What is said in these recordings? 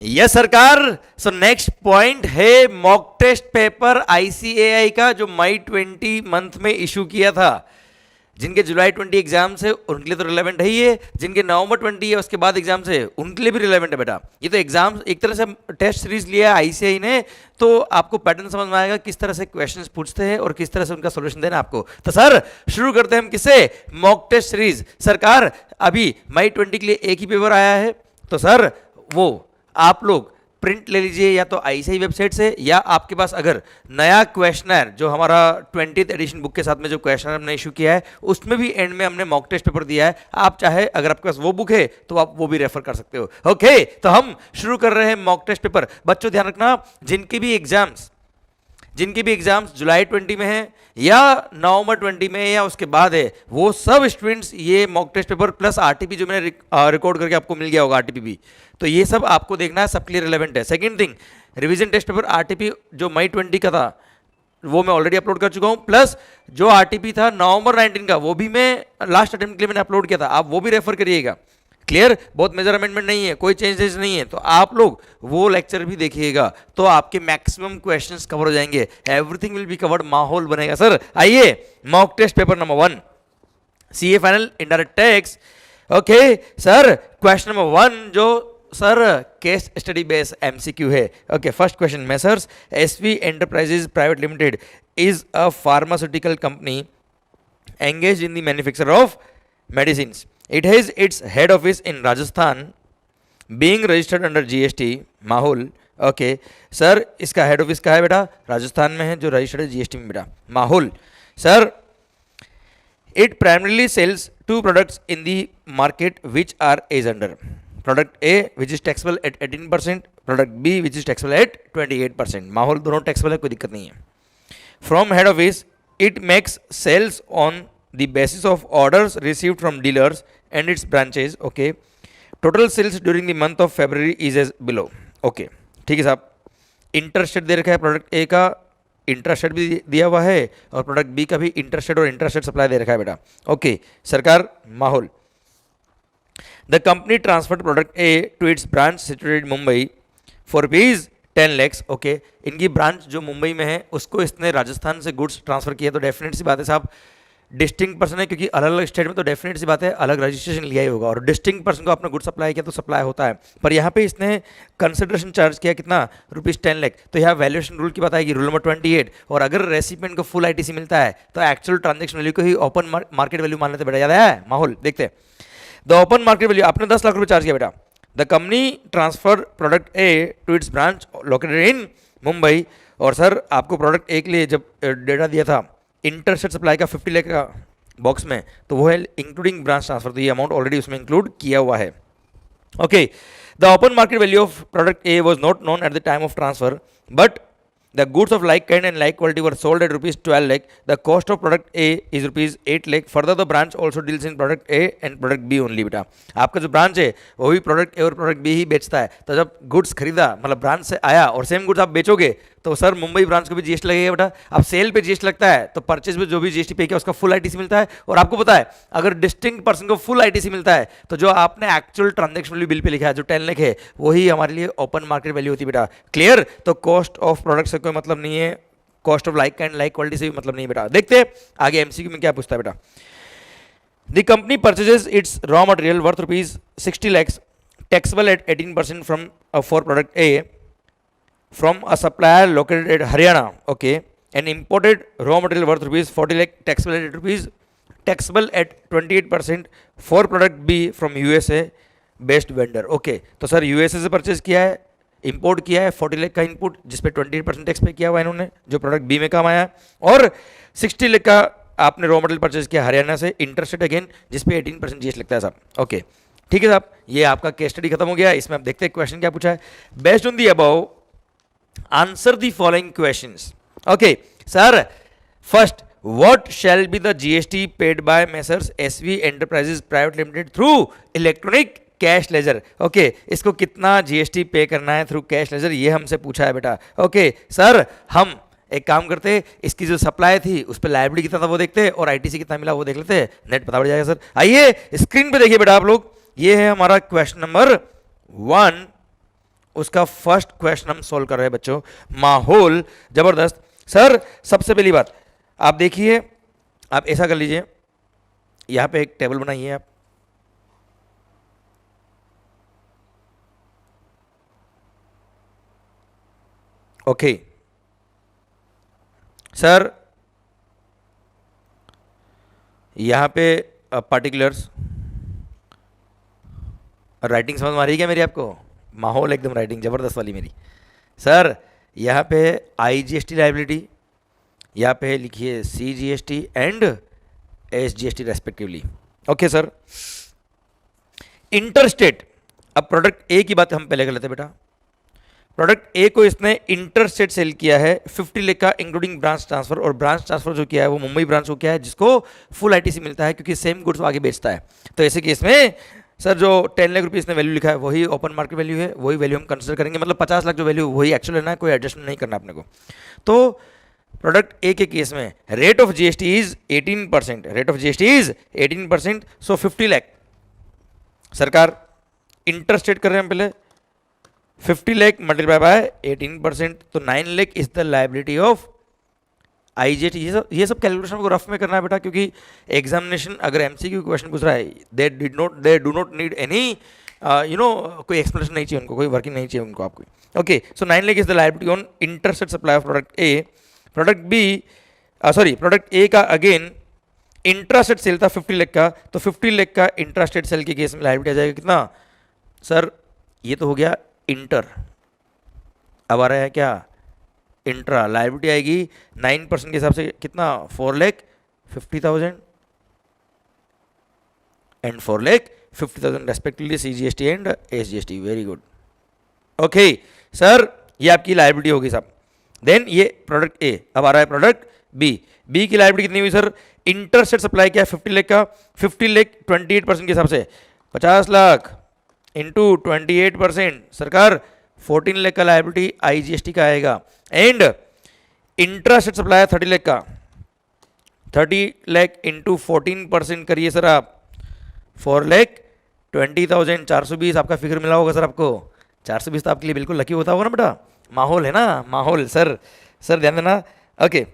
Yes सरकार। So next point है mock test paper ICAI का जो मई 20 मंथ में इशू किया था। जिनके जुलाई 20 एग्जाम से उनके लिए तो रिलेवेंट है ही है, जिनके नवंबर 20 है उसके बाद एग्जाम से उनके लिए भी रिलेवेंट है बेटा। ये तो एग्जाम एक तरह से टेस्ट सीरीज लिया है आईसीएआई ने, तो आपको पैटर्न समझ में आएगा किस तरह से क्वेश्चंस पूछते हैं और किस तरह से उनका सॉल्यूशन देना आपको। तो सर शुरू करते हैं हम किससे, मॉक टेस्ट सीरीज। सरकार अभी मई 20 के लिए एक ही पेपर आया है, तो सर वो आप लोग प्रिंट ले लीजिए या तो आईसीआई वेबसाइट से, या आपके पास अगर नया क्वेश्चनर जो हमारा 20th एडिशन बुक के साथ में जो क्वेश्चनर हमने इशू किया है उसमें भी एंड में हमने मॉक टेस्ट पेपर दिया है। आप चाहे अगर आपके पास वो बुक है तो आप वो भी रेफर कर सकते हो। ओके, तो हम शुरू कर रहे हैं मॉक टेस्ट पेपर। बच्चों ध्यान रखना, जिनके भी एग्जाम्स जुलाई 20 में है या नवंबर 20 में या उसके बाद है, वो सब स्टूडेंट्स ये mock test paper plus RTP जो मैंने रिकॉर्ड करके आपको मिल गया होगा आरटीपी भी, तो ये सब आपको देखना है, सबके लिए रिलेवेंट है। Second thing, revision test paper RTP जो मई 20 का था वो मैं ऑलरेडी अपलोड कर चुका हूं, प्लस जो आरटीपी था नवंबर 19 का वो भी मैं लास्ट अटेम्प्ट के लिए मैंने अपलोड किया था, आप वो भी रेफर करिएगा। क्लियर, बहुत मेजर अमेंडमेंट नहीं है, कोई चेंजेस नहीं है, तो आप लोग वो लेक्चर भी देखिएगा तो आपके मैक्सिमम क्वेश्चंस कवर हो जाएंगे। एवरीथिंग विल बी कवर्ड, माहौल बनेगा। सर आइए mock test paper number 1 CA final indirect tax. Okay sir, question number 1 जो sir case study base MCQ है। Okay, first question, messrs SV enterprises private limited is a pharmaceutical company engaged in the manufacture of medicines. It has its head office in Rajasthan, being registered under GST. माहौल। Okay sir, इसका head office कहाँ है बेटा, राजस्थान में है, जो registered है GST में बेटा। माहौल। Sir it primarily sells two products in the market which are as under. Product A which is taxable at 18%, product B which is taxable at 28%. माहौल, दोनों taxable है, कोई दिक्कत नहीं है। From head office it makes sales on the basis of orders received from dealers and its branches. Okay, total sales during the month of February is as below. Okay, ठीक है साहब। इंटरेस्टेड दे रखा है, product A का interested भी दिया हुआ है और प्रोडक्ट बी का भी इंटरेस्टेड और इंटरेस्टेड सप्लाई दे रखा है बेटा। ओके सरकार, माहौल। The company transferred product A to its branch situated Mumbai for rupees 10 lakhs। Okay, इनकी ब्रांच जो मुंबई में है उसको इसने राजस्थान से गुड्स ट्रांसफर किया, तो डेफिनेट सी बात है साहब डिस्टिंक्ट पर्सन है, क्योंकि अलग अलग स्टेट में तो डेफिनेट सी बात है अलग रजिस्ट्रेशन लिया ही होगा, और डिस्टिंक्ट पर्सन को आपने गुड सप्लाई किया तो सप्लाई होता है। पर यहाँ पे इसने कंसिडरेशन चार्ज किया कितना, ₹10 लाख। तो यहाँ वैल्यूएशन रूल की बात आएगी, रूल नंबर 28, और अगर रेसिपिएंट को फुल आईटीसी मिलता है तो एक्चुअल ट्रांजेक्शन वैल्यू को ही ओपन मार्केट वैल्यू मान लेते बेटा। याद है माहौल, देखते हैं। द ओपन मार्केट वैल्यू, आपने 10 लाख रुपये चार्ज किया बेटा। The company transfer product A to its branch located in Mumbai, और सर आपको प्रोडक्ट ए के लिए जब डेटा दिया था इंटरसेट सप्लाई का 50 लाख का बॉक्स में, तो वो है इंक्लूडिंग ब्रांच ट्रांसफर, तो ये अमाउंट ऑलरेडी उसमें इंक्लूड किया हुआ है। Okay, the open market value of product A was not known at the time of transfer, but the goods of like kind and like quality were sold at ₹12 lakh. The cost of product A is ₹8 lakh. Further, the branch also deals in product A and product B only बेटा। आपका जो branch है वो भी product ए और product B ही बेचता है, तो जब गुड्स खरीदा मतलब ब्रांच से आया और सेम गुड्स आप बेचोगे तो सर मुंबई ब्रांच को भी जीएसटी लगेगा बेटा। अब सेल पे जीएसटी लगता है तो परचेज में जो भी जीएसटी पे किया उसका फुल आईटीसी मिलता है। और आपको पता है अगर डिस्टिंक्ट पर्सन को फुल आईटीसी मिलता है तो जो आपने actual transaction value bill pay लिखा है जो 10 लाख है वही हमारे लिए ओपन मार्केट वैल्यू होती है बेटा। क्लियर, तो कॉस्ट ऑफ प्रोडक्ट से कोई मतलब नहीं है, cost of like and like quality से भी मतलब नहीं बेटा। देखते हैं आगे एमसीक्यू में क्या पूछता है बेटा। The company purchases it's raw material worth ₹60 lakhs taxable at 18% from for product A from a supplier located at Haryana. Okay, and imported raw material worth ₹40 lakh taxable at 28% for product B from USA based vendor. Okay, तो sir USA से purchase किया है, import किया है 40 लाख का input जिसपे 28% tax पे किया हुआ है इन्होंने, जो प्रोडक्ट बी में काम आया है, और 60 लाख का आपने रॉ मटेरियल परचेज किया हरियाणा से, इंटरेस्टेड अगेन जिसपे 18% जीएसटी लगता है साहब। ओके ठीक है साहब, ये आपका केस स्टडी खत्म हो गया। इसमें आप देखते हैं क्वेश्चन क्या पूछा है। Based on the above answer the following questions. Okay sir, first, what shall be the GST paid by Messrs SV Enterprises Private Limited through electronic cash ledger. Okay, इसको कितना जीएसटी पे करना है थ्रू कैश लेजर, ये हमसे पूछा है बेटा। ओके सर, हम एक काम करते हैं, इसकी जो सप्लाई थी उस पर लायबिलिटी कितना था वो देखते हैं और आईटीसी कितना मिला वो देख लेते हैं, नेट पता पड़ जाएगा सर। आइए स्क्रीन पे देखिए बेटा आप लोग, ये है हमारा क्वेश्चन नंबर 1। उसका फर्स्ट क्वेश्चन हम सॉल्व कर रहे हैं बच्चों। माहौल, जबरदस्त। सर सबसे पहली बात आप देखिए, आप ऐसा कर लीजिए, यहां पे एक टेबल बनाइए आप, ओके सर यहां पे पार्टिकुलर्स, राइटिंग समझ में आ रही है क्या मेरी आपको? माहौल एकदम राइटिंग जबरदस्त वाली मेरी। सर यहाँ पे IGST लाइबिलिटी, यहाँ पे लिखिए CGST and SGST respectively. Okay sir, interstate, अब प्रोडक्ट ए की बात हम पहले कर लेते हैं बेटा। प्रोडक्ट ए को इसने इंटरस्टेट सेल किया है 50 लाख का इंक्लूडिंग ब्रांच ट्रांसफर, और ब्रांच ट्रांसफर जो किया है वो मुंबई ब्रांच को किया है, जिसको फुल ITC मिलता है क्योंकि सेम गुड्स आगे बेचता है। तो ऐसे केस में सर जो 10 लाख रुपये इसने वैल्यू लिखा है वही ओपन मार्केट वैल्यू है, वही वैल्यू हम कंसिडर करेंगे, मतलब 50 लाख जो वैल्यू वही एक्चुअल लेना है, कोई एडजस्टमेंट नहीं करना अपने को। तो प्रोडक्ट ए के केस में rate of GST is 18%, rate of GST is 18%, सो 50 लाख सरकार इंटरस्टेट कर रहे हैं हम पहले, 50 लाख मल्टीप्लाई बाय 18%, तो 9 lakh is the liability of IGST। ये सब कैलकुलेशन को रफ में करना है बेटा, क्योंकि एग्जामिनेशन अगर MCQ क्वेश्चन पूछ रहा है, they do not need any कोई एक्सप्लेनेशन नहीं चाहिए उनको, कोई वर्किंग नहीं चाहिए उनको आपको। Okay, so 9 lakh is the liability on interstate supply of product A. Product B, sorry product A का अगेन इंट्रास्टेट सेल था 50 लाख का, तो 50 लाख का इंट्रास्टेट सेल के केस में लाइबिलिटी आ जाएगा कितना सर? ये तो हो गया इंटर, अब आ रहा है क्या इंट्रा, लाइबिलिटी आएगी 9% के हिसाब से कितना 4,50,000 and 4,50,000 respectively CGST and SGST। Very good, okay sir ये आपकी लाइबिलिटी होगी साहब। देन ये प्रोडक्ट ए, अब आ रहा है प्रोडक्ट बी। बी की लाइबिलिटी कितनी हुई सर? इंटरस्टेट सप्लाई किया 50 लाख का, 50 लाख 28% के हिसाब से 50 लाख इंटू 28%, सरकार 14 लाख का लाइबिलिटी IGST का आएगा। एंड इंटरस्टेट सप्लाई 30 लाख का, 30 लाख इंटू 14% करिए सर आप, 4,20,000, 420 आपका फिगर मिला होगा सर आपको। 420 तो आपके लिए बिल्कुल लकी होता होगा ना बेटा, माहौल है ना, माहौल। सर ध्यान देना, okay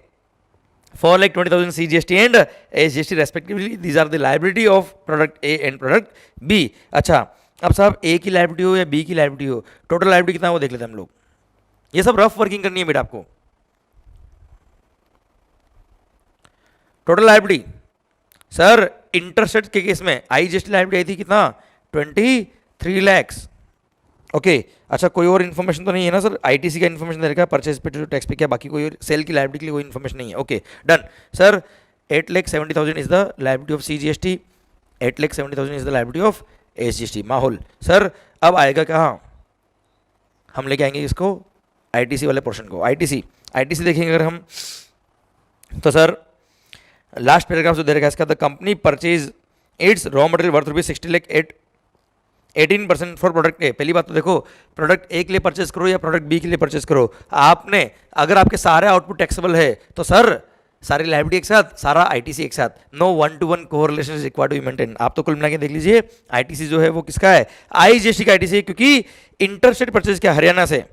4,20,000 CGST and SGST respectively, these are the liability of product A and product B. अच्छा अब साहब ए की लाइबिलिटी हो या बी की लाइबिलिटी हो, टोटल लाइबिलिटी कितना वो देख लेते हैं हम लोग। ये सब रफ वर्किंग करनी है बेटा आपको। टोटल लाइबिलिटी सर इंटरस्टेट के केस में IGST लाइबिलिटी आई थी कितना 23 लाख। ओके अच्छा कोई और इन्फॉर्मेशन तो नहीं है ना सर? ITC का इन्फॉर्मेशन दे रखा है, परचेज पे टैक्स पे क्या, बाकी कोई सेल की लाइबिलिटी के लिए कोई इन्फॉर्मेशन नहीं है। Okay done sir, 8,70,000 is the liability of CGST, 8,70,000 is the liability of SGST। माहौल सर अब आएगा कहाँ, हम लेके आएंगे इसको ITC वाले पोर्शन को। ITC देखेंगे अगर हम, तो सर लास्ट पैराग्राफ जो दे रखा है इसका, the company purchase its raw material worth ₹60 lakh at 18% for product A. पहली बात तो देखो, प्रोडक्ट ए के लिए परचेज करो या प्रोडक्ट बी के लिए परचेज करो, आपने अगर आपके सारे आउटपुट टैक्सेबल है तो सर सारी लाइबिलिटी एक साथ, सारा ITC एक साथ, no 1-to-1 correlation is required to be maintain. आप तो कुल मिला के देख लीजिए ITC जो है वो किसका है, IGST का ITC है, क्योंकि इंटरस्टेट परचेज किया हरियाणा से,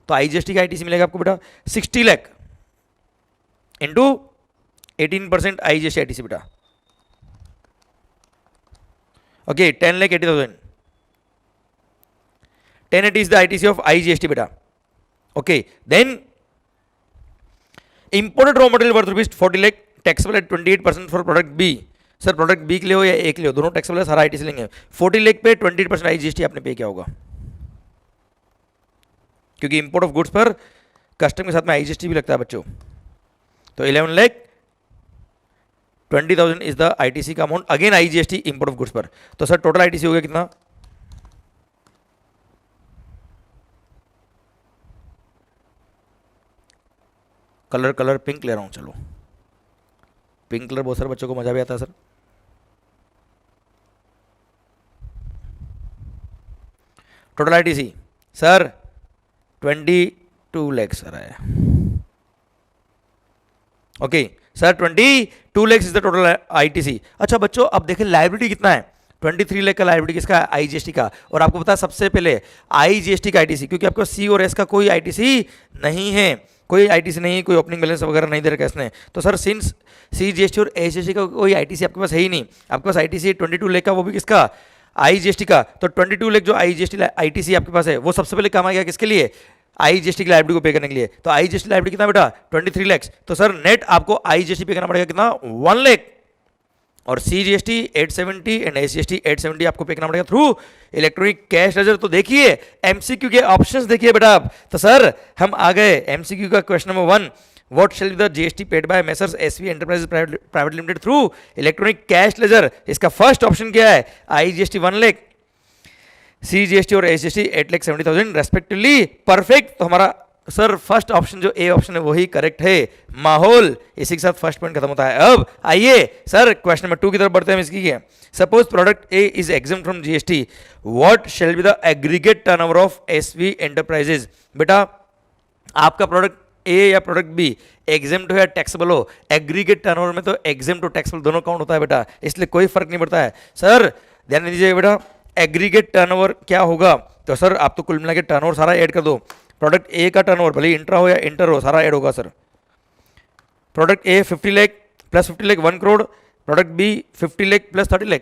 तो IGST का ITC मिलेगा आपको बेटा 60 लाख इंटू 18% IGST ITC बेटा, okay 10,80,000, 1080 is the ITC of IGST बेटा। Okay then imported raw material worth ₹40 lakh taxable at 28% for product B. Sir product B के लिए हो या ए के लिए हो, दोनों टैक्सेबल है, सारा ITC लेंगे। 40 लाख पे 28% IGST आपने पे किया होगा, क्योंकि इंपोर्ट ऑफ गुड्स पर कस्टम के साथ में IGST भी लगता है बच्चों। तो 11,20,000 इज द ITC का amount, again IGST import of goods पर। तो सर टोटल ITC हो गया कितना, कलर पिंक ले रहा हूं, चलो पिंक कलर बहुत सारे बच्चों को मजा भी आता है sir. Total ITC sir 22 lakh sir आया। Okay sir 22 lakh is the total ITC। अच्छा बच्चों अब देखें लायबिलिटी कितना है, 23 लाख का लायबिलिटी किसका है, आईजीएसटी का। और आपको पता है सबसे पहले आईजीएसटी का आईटीसी, क्योंकि आपको सी और एस का कोई आईटीसी नहीं है, कोई आईटीसी नहीं, कोई ओपनिंग बैलेंस वगैरह नहीं दे रखा इसने। तो सर सिंस सीजीएसटी और एसजीएसटी का कोई आईटीसी आपके पास है ही नहीं, आपके पास आईटीसी है 22 लाख का, वो भी किसका, आईजीएसटी का। तो 22 लाख जो आईजीएसटी आईटीसी आपके पास है वो सबसे पहले काम आ गया किसके लिए, आईजीएसटी की लायबिलिटी को पे करने के लिए। तो आईजीएसटी लायबिलिटी कितना बेटा, 23 लाख। तो सर नेट आपको आईजीएसटी पे करना पड़ेगा कितना, 1 लाख, और सीजीएसटी 870 एंड एसजीएसटी 870 आपको पे करना पड़ेगा थ्रू इलेक्ट्रॉनिक कैश लेजर। तो देखिए एमसीक्यू के ऑप्शंस देखिए बेटा आप। तो सर हम आ गए एमसीक्यू का question number 1, what shall be the GST paid by messrs SV enterprises private limited through electronic cash ledger. इसका फर्स्ट ऑप्शन क्या है, आईजीएसटी 1 लाख, सीजीएसटी और एसजीएसटी 8,70,000 रेस्पेक्टिवली। परफेक्ट। तो हमारा सर फर्स्ट ऑप्शन जो ए ऑप्शन है वही करेक्ट है, माहौल। इसी के साथ फर्स्ट पॉइंट खत्म होता है। अब आइए सर क्वेश्चन नंबर 2 की तरफ बढ़ते हैं हम इसकी। Suppose product A is exempt from GST, what shall be the aggregate turnover of SV enterprises. बेटा आपका प्रोडक्ट ए या प्रोडक्ट बी एग्जेम्प्ट हो या टैक्सेबल हो, एग्रीगेट टर्नओवर में तो एग्जेम्प्ट और टैक्सेबल दोनों काउंट होता है बेटा, इसलिए कोई फर्क नहीं पड़ता है। सर ध्यान दीजिए बेटा, एग्रीगेट टर्नओवर क्या होगा, तो सर आप तो कुल मिला के टर्नओवर सारा ऐड कर दो। प्रोडक्ट ए का टर्नओवर भले इंट्रा हो या इंटर हो सारा ऐड होगा sir. Product A 50 lakh plus 50 lakh 1 crore, product B 50 lakh plus 30 lakh,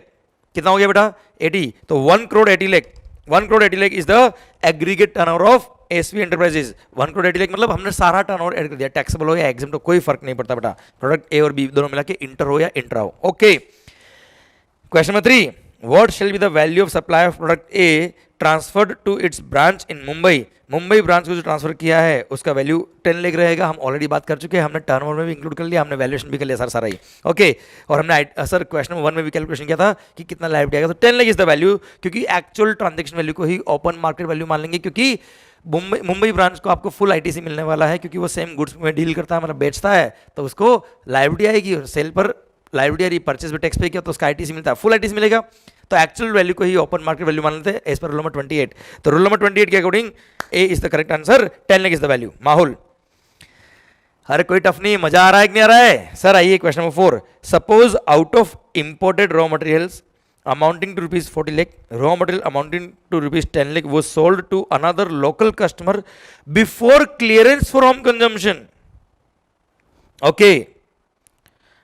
कितना हो गया बेटा 80। तो 1 crore 80 lakh, 1 crore 80 lakh is the aggregate turnover of SV enterprises. 1 crore 80 lakh मतलब हमने सारा टर्नओवर ऐड कर दिया, टैक्सेबल हो या एग्जेम्प्ट हो कोई फर्क नहीं पड़ता बेटा, प्रोडक्ट ए और बी दोनों मिला के इंटर हो या इंट्रा हो। Okay question number 3, what shall be the value of supply of product A transferred to its branch in Mumbai. Mumbai branch को जो ट्रांसफर किया है उसका वैल्यू 10 लाख रहेगा। हम ऑलरेडी बात कर चुके हैं, हमने टर्नओवर में भी इंक्लूड कर लिया, हमने वैल्यूएशन भी कर लिया सर सारा ही। ओके और हमने सर क्वेश्चन नंबर 1 में भी कैलकुलेशन किया था कि कितना लायबिलिटी आएगा, तो 10 लाख इज द वैल्यू, क्योंकि एक्चुअल ट्रांजेक्शन वैल्यू को ही ओपन मार्केट वैल्यू मान लेंगे, क्योंकि मुंबई ब्रांच को आपको फुल आईटीसी मिलने वाला है, क्योंकि वो सेम गुड्स में डील करता है, मतलब बेचता है, तो उसको लायबिलिटी आएगी। और सेल पर लायबिलिटी परचेज पे टैक्स पे किया तो उसका आईटीसी मिलता है, फुल आईटीसी मिलेगा। तो एक्चुअल वैल्यू को ही ओपन मार्केट वैल्यू मान लेते हैं एज पर रूल नंबर 28। तो रूल नंबर 28 के according A is the correct answer, 10 lakh is the value. माहौल अरे कोई टफ नहीं, मजा आ रहा है कि नहीं आ रहा है सर। आइए question number 4, suppose out of imported raw materials amounting to rupees 40 lakh, raw material amounting to rupees 10 lakh वो sold to another local customer before clearance for home consumption. Okay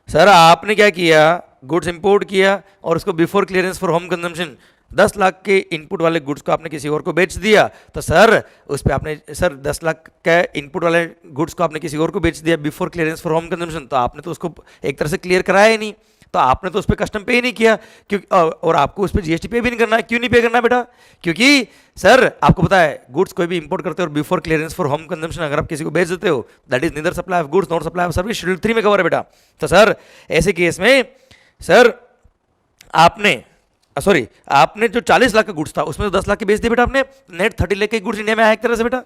sir आपने क्या किया, गुड्स इंपोर्ट किया और उसको before clearance for home consumption 10 lakh के input वाले goods को आपने किसी और को बेच दिया। तो सर उस पर आपने सर 10 लाख के इनपुट वाले गुड्स को आपने किसी और को बेच दिया before clearance for home consumption, तो आपने तो उसको एक तरह से क्लियर कराया ही नहीं, तो आपने तो उस पर कस्टम पे ही नहीं किया, क्योंकि और आपको उस पर जीएसटी पे भी नहीं करना है। क्यों नहीं पे करना बेटा, क्योंकि सर आपको पता है गुड्स कोई भी इंपोर्ट करते हो और before clearance for home consumption अगर आप किसी को बेच देते हो that is neither supply of goods not supply of service, schedule 3 में कवर है बेटा। तो सर ऐसे केस में सर आपने जो 40 लाख का गुड्स था उसमें तो 10 लाख के बेच दिए बेटा आपने, नेट 30 लाख के गुड्स इंडिया में आया एक तरह से बेटा,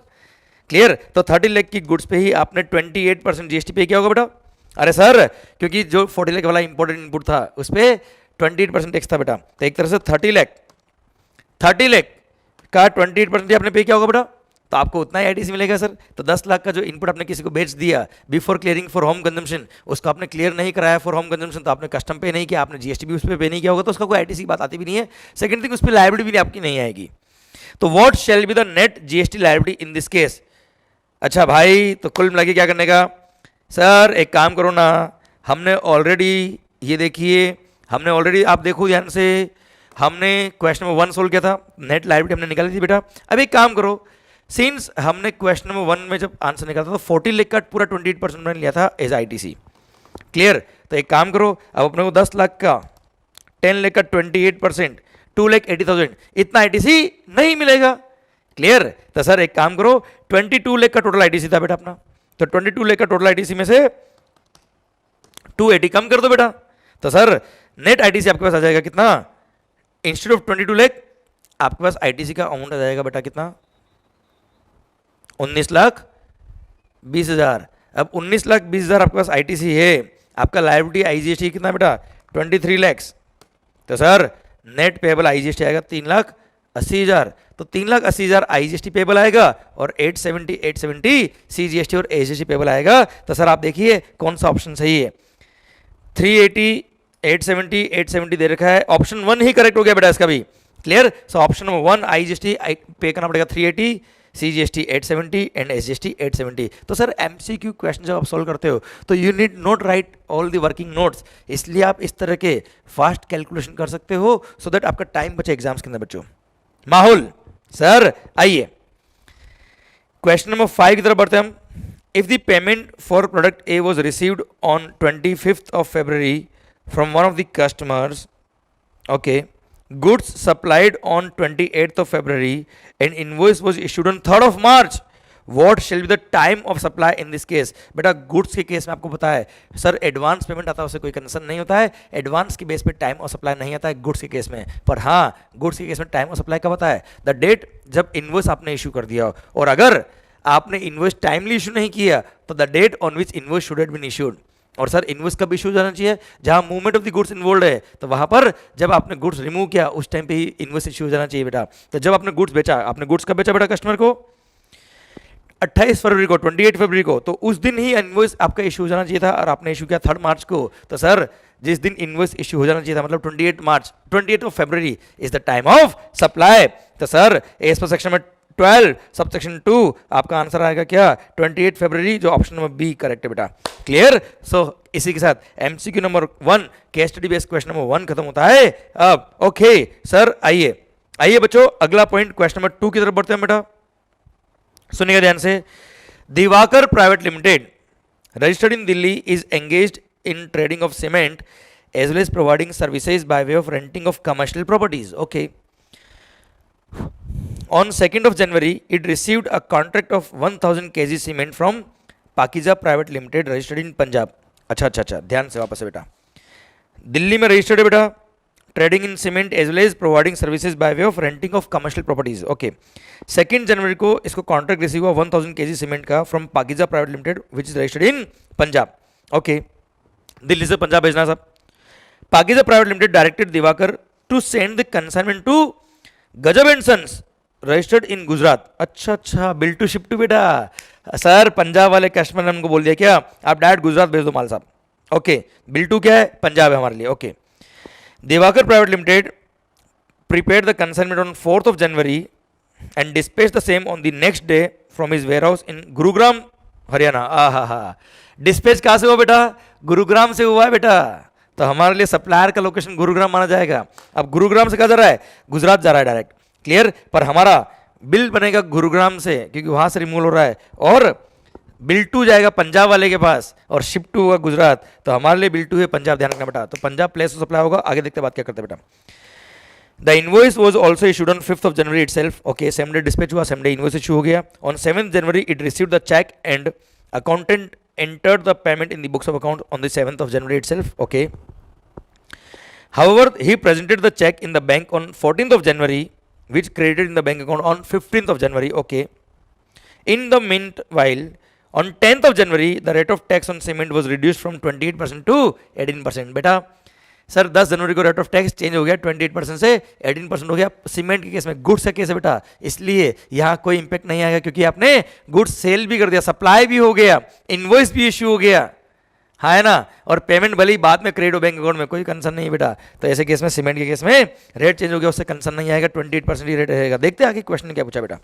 क्लियर। तो 30 लाख की गुड्स पे ही आपने 28% जीएसटी पे किया होगा बेटा। अरे सर क्योंकि जो 40 लाख वाला इंपोर्टेंट इनपुट था उस पर 28% टैक्स था बेटा, तो एक तरह से 30 लाख का 28% आपने पे किया होगा बेटा, तो आपको उतना ही आईटीसी मिलेगा सर। तो 10 लाख का जो इनपुट आपने किसी को बेच दिया before clearing for home consumption, उसको आपने क्लियर नहीं कराया फॉर होम कंजम्पशन, तो आपने कस्टम पे नहीं किया, आपने जीएसटी भी उस पर पे नहीं किया होगा, तो उसका कोई आईटीसी की बात आती भी नहीं है। सेकंड थिंग उस पर लायबिलिटी भी आपकी नहीं आएगी। तो what shall be the net GST liability in this case. अच्छा भाई तो कुल मिला के क्या करने का सर, एक काम करो ना, हमने ऑलरेडी ये देखिए, हमने ऑलरेडी आप देखो ध्यान से, हमने क्वेश्चन नंबर 1 सोल्व किया था, नेट लायबिलिटी हमने निकाली थी बेटा। अब एक काम करो, सिंस हमने क्वेश्चन नंबर 1 में जब आंसर निकाला था तो 40 लाख का पूरा 28% मैंने लिया था एज आईटीसी, क्लियर। तो एक काम करो, अब अपने को 10 लाख का 10 लाख का 28% 2,80,000 इतना आईटीसी नहीं मिलेगा, क्लियर। तो सर एक काम करो, 22 लाख का टोटल आईटीसी था बेटा अपना, तो 22 लाख का टोटल आईटीसी में से 280 कम कर दो बेटा, तो सर नेट आईटीसी आपके पास आ जाएगा कितना, इंस्टेड ऑफ 22 लाख आपके पास आईटीसी का अमाउंट आ जाएगा बेटा कितना, 19,20,000। अब 19,20,000 आपके पास आईटीसी है, आपका लायबिलिटी आईजीएसटी कितना बेटा 23 लाख, तो सर नेट पेबल आईजीएसटी आएगा 3,80,000, तो 3,80,000 आईजीएसटी पेबल आएगा और 870 सीजीएसटी और एसजीएसटी पेबल आएगा। तो सर आप देखिए कौन सा ऑप्शन सही है, 380 870 दे रखा है, ऑप्शन 1 ही करेक्ट हो गया बेटा इसका भी। Clear? So option number 1 IGST पे करना पड़ेगा 380, CGST 870 एंड SGST 870। तो सर MCQ क्वेश्चन जब आप सॉल्व करते हो तो you need not right all the working notes, इसलिए आप इस तरह के फास्ट कैलकुलेशन कर सकते हो सो दैट आपका टाइम बचे एग्जाम्स के अंदर बच्चों। माहौल सर आइए क्वेश्चन नंबर 5 की तरफ बढ़ते हैं हम। If the payment for product A was received on 25th of February from one of the customers, okay, goods supplied on 28th of February and invoice was issued on 3rd of March, what shall be the time of supply in this case? बेटा goods के case में आपको पता है sir advance payment आता है उससे कोई कंसर्न नहीं होता है, एडवांस के बेस पे टाइम ऑफ सप्लाई नहीं आता है गुड्स के केस में। पर हाँ गुड्स के केस में टाइम ऑफ सप्लाई कब आता है? द डेट जब इनवॉइस आपने इशू कर दिया हो, और अगर आपने इनवॉइस टाइमली इशू नहीं किया तो the date on which invoice should have been issued. और सर इनवॉइस कब इशू हो जाना चाहिए? जहां movement of the goods involve है, तो वहां पर जब आपने गुड्स रिमूव किया उस टाइम पे ही इनवॉइस इशू हो जाना चाहिए बेटा। तो जब आपने गुड्स बेचा, आपने गुड्स कब बेचा बेटा कस्टमर को? 28 फरवरी को, 28 फरवरी को, तो उस दिन ही इनवॉइस आपका इशू हो जाना चाहिए था और आपने इशू किया 3rd मार्च को। तो सर जिस दिन इनवॉइस इशू हो जाना चाहिए था मतलब 28 of February is the time of supply. तो सर एज पर सेक्शन में 12 सबसेक्शन 2 आपका आंसर आएगा क्या? 28 फरवरी, जो ऑप्शन नंबर बी करेक्ट है बेटा। क्लियर? सो इसी के साथ MCQ number 1 case study based question number 1 खत्म होता है अब। ओके सर आइए बच्चों अगला पॉइंट क्वेश्चन नंबर 2 की तरफ बढ़ते हैं बेटा। सुनिएगा ध्यान से। Diwakar private limited registered in Delhi is engaged in trading of cement as well as providing services by way of renting of commercial properties. Okay, on 2nd of January, it received a contract of 1000 kg cement from Pakiza Private Limited registered in Punjab। अच्छा ध्यान से वापस से बेटा, दिल्ली में registered है बेटा, trading in cement as well as providing services by way of renting of commercial properties. Okay, 2 जनवरी को इसको कॉन्ट्रैक्ट रिसीव हुआ 1000 kg सीमेंट का from Pakiza private limited which is registered in Punjab. Okay, Delhi से पंजाब भेजना सब। Pakiza private limited directed Diwakar to send the consignment to Gajab and sons registered in Gujarat. अच्छा bill to ship to बेटा। सर पंजाब वाले कस्टमर ने हमको बोल दिया क्या आप डायरेक्ट गुजरात भेज दो माल साहब। ओके, बिल टू क्या है? पंजाब है हमारे लिए। Okay, Diwakar private limited prepared the consignment on 4th of January and dispatched the same on the next day from his warehouse in Gurugram, Haryana. Dispatch कहाँ से हुआ बेटा? गुरुग्राम से हुआ है बेटा। तो हमारे लिए सप्लायर का लोकेशन गुरुग्राम माना जाएगा। अब गुरुग्राम से कहाँ जा रहा है? गुजरात जा रहा है डायरेक्ट। क्लियर? पर हमारा बिल बनेगा गुरुग्राम से क्योंकि वहां से रिमूवल हो रहा है, और बिल टू जाएगा पंजाब वाले के पास और शिप टू होगा गुजरात। तो हमारे लिए बिल टू है पंजाब, ध्यान रखना बेटा। तो पंजाब प्लेस ऑफ सप्लाई होगा। आगे देखते बात क्या करते बेटा। The invoice was also issued on 5th of January itself. Okay, same day dispatch हुआ, same day invoice issue हो गया। On 7th January it received the check and accountant entered the payment in the books of account on the 7th of January itself. Okay. However, he presented the check in the bank on 14th of January, which credited in the bank account on 15th of January. Okay. In the meanwhile, on 10th of January, the rate of tax on cement was reduced from 28% to 18%. बेटा sir 10 जनवरी को rate of tax change हो गया, 28% से 18% हो गया cement के case में। Goods का केस है बेटा, इसलिए यहाँ कोई इंपैक्ट नहीं आएगा क्योंकि आपने गुड्स सेल भी कर दिया, सप्लाई भी हो गया, इनवॉइस भी इशू हो गया, हाँ है ना, और पेमेंट भले ही बाद में क्रेडिट हो बैंक अकाउंट में, कोई कंसर्न नहीं है बेटा। तो ऐसे केस में सीमेंट के केस में रेट चेंज हो गया, उससे कंसर्न नहीं आएगा, 28% ही रेट रहेगा। देखते हैं आगे क्वेश्चन ने क्या पूछा बेटा।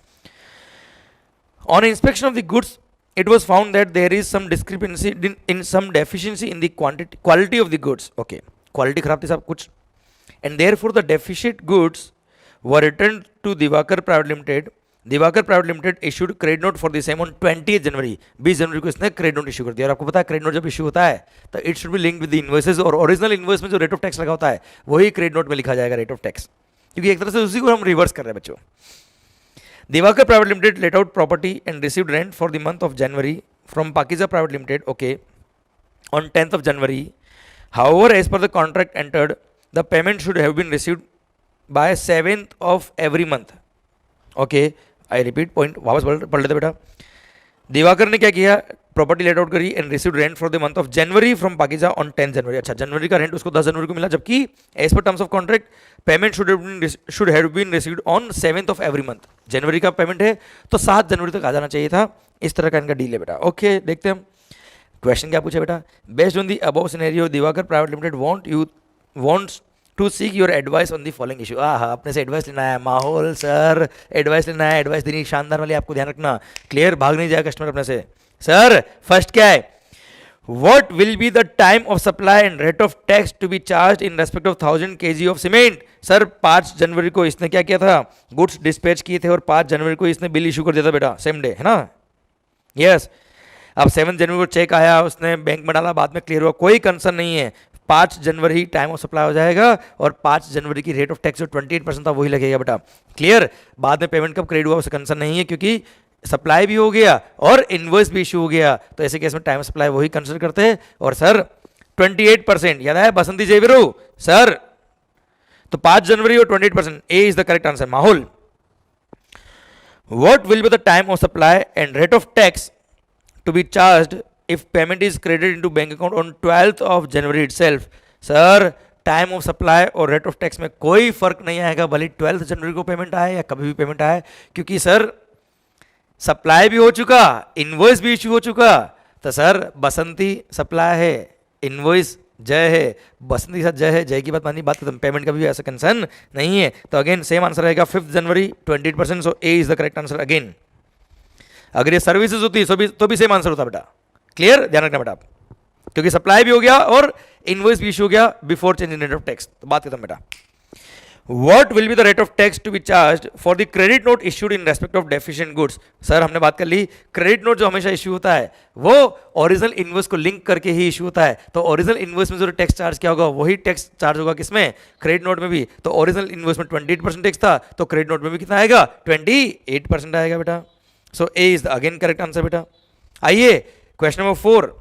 On inspection of the goods it was found that there is some discrepancy in some deficiency in the quality of the goods. Okay, quality खराब थी सब कुछ, and therefore the deficient goods were returned to Divakar Private Limited. Divakar Private Limited issued credit note for the same on 20th January. 20 जनवरी को इसने credit note issue कर दिया। और आपको पता है क्रेडिट नोट जब इशू होता है तो it should be linked with the invoices, और ओरिजिनल इनवॉइस में जो रेट ऑफ टैक्स लगा होता है वही क्रेडिट नोट में लिखा जाएगा रेट ऑफ टैक्स, क्योंकि एक तरह से उसी को हम रिवर्स कर रहे हैं बच्चों। Divakar Private Limited let out property and received rent for the month of January from Pakiza Private Limited, okay, on 10th of January. However, as per the contract entered, the payment should have been received by 7th of every month. Okay, I repeat point, वापस पढ़ लेते बेटा। दिवाकर ने क्या किया? Property let out करी and received rent for the month of January from Pakeezah on 10 जनवरी। अच्छा, जनवरी का रेंट उसको 10 जनवरी को मिला, जबकि as per terms of contract payment should have been received on 7th of every month. जनवरी का पेमेंट है तो 7 जनवरी तक आ जाना चाहिए था। इस तरह का इनका डील है बेटा। देखते हैं हम क्वेश्चन क्या पूछा बेटा। Based on the above scenario, Diwakar private limited want you wants to seek your advice on the following issue। अपने से एडवाइस लेना है, माहौल सर एडवाइस लेना है, एडवाइस देनी शानदार वाली, आपको ध्यान रखना, क्लियर, भाग नहीं जाएगा कस्टमर अपने से। सर फर्स्ट क्या है, what will be the time of supply and rate of tax to be charged in respect of 1000 kg of cement। Sir 5 जनवरी को इसने क्या किया था, गुड्स डिस्पैच किए थे और 5 जनवरी को इसने बिल इशू कर दिया था बेटा, सेम डे, है ना। यस, अब 7 जनवरी को चेक आया, उसने बैंक में डाला, बाद में क्लियर हुआ, कोई कंसर्न नहीं है, 5 जनवरी टाइम ऑफ सप्लाई हो जाएगा और 5 जनवरी की रेट ऑफ टैक्स जो 28% था वही लगेगा बेटा, क्लियर। बाद में पेमेंट कब क्रेडिट हुआ उससे कंसर्न नहीं है, क्योंकि सप्लाई भी हो गया और इनवॉइस भी इशू हो गया, तो ऐसे केस में टाइम सप्लाई वही कंसिडर करते हैं। और सर 28% याद है बसंती जेबरू सर, तो 5 जनवरी और 28%, A is the correct answer. माहौल, what will be the time of supply and rate of tax to be charged if payment is credited into bank account on 12th of January itself। Sir time of supply और rate of tax में कोई फर्क नहीं आएगा, भले 12 जनवरी को payment आए या कभी भी पेमेंट आए, क्योंकि सर सप्लाई भी हो चुका, इनवॉइस भी इशू हो चुका, तो सर बसंती सप्लाई है, इनवॉइस जय है, बसंती के साथ जय है, जय की बात मानी, बात खत्म, पेमेंट का भी ऐसा कंसर्न नहीं है। तो अगेन सेम आंसर रहेगा 5 जनवरी 28%, so A is the correct answer again. अगर ये सर्विसेज होती तो भी सेम आंसर होता बेटा, क्लियर, ध्यान रखना बेटा, क्योंकि सप्लाई भी हो गया और इनवॉइस भी इशू हो गया before change in rate of tax, तो बात खत्म बेटा। What will be the rate of tax to be charged for the credit note issued in respect of deficient goods। Sir हमने बात कर ली, क्रेडिट नोट जो हमेशा इशू होता है वो ओरिजिनल इनवॉइस को लिंक करके ही इशू होता है, तो ओरिजिनल इनवॉइस में जो टैक्स चार्ज क्या होगा वही टैक्स चार्ज होगा किसमें, क्रेडिट नोट में भी। तो ओरिजिनल इनवॉइस में 28% टैक्स था, तो क्रेडिट नोट में भी कितना आएगा, 28% आएगा बेटा। So A is the again correct answer बेटा। आइए question number 4,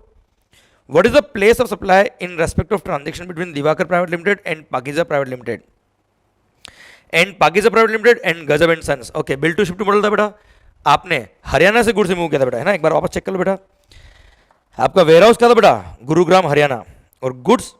what is the place of supply in respect of transaction between Diwakar private limited and Pakiza private limited and Pakiza private limited and Gajab and sons. Okay, bill to shift model था बेटा, आपने हरियाणा से goods move किया था बेटा, है ना, एक बार वापस चेक कर लो बेटा। आपका वेयर हाउस क्या था बेटा, गुरुग्राम हरियाणा, और गुड्स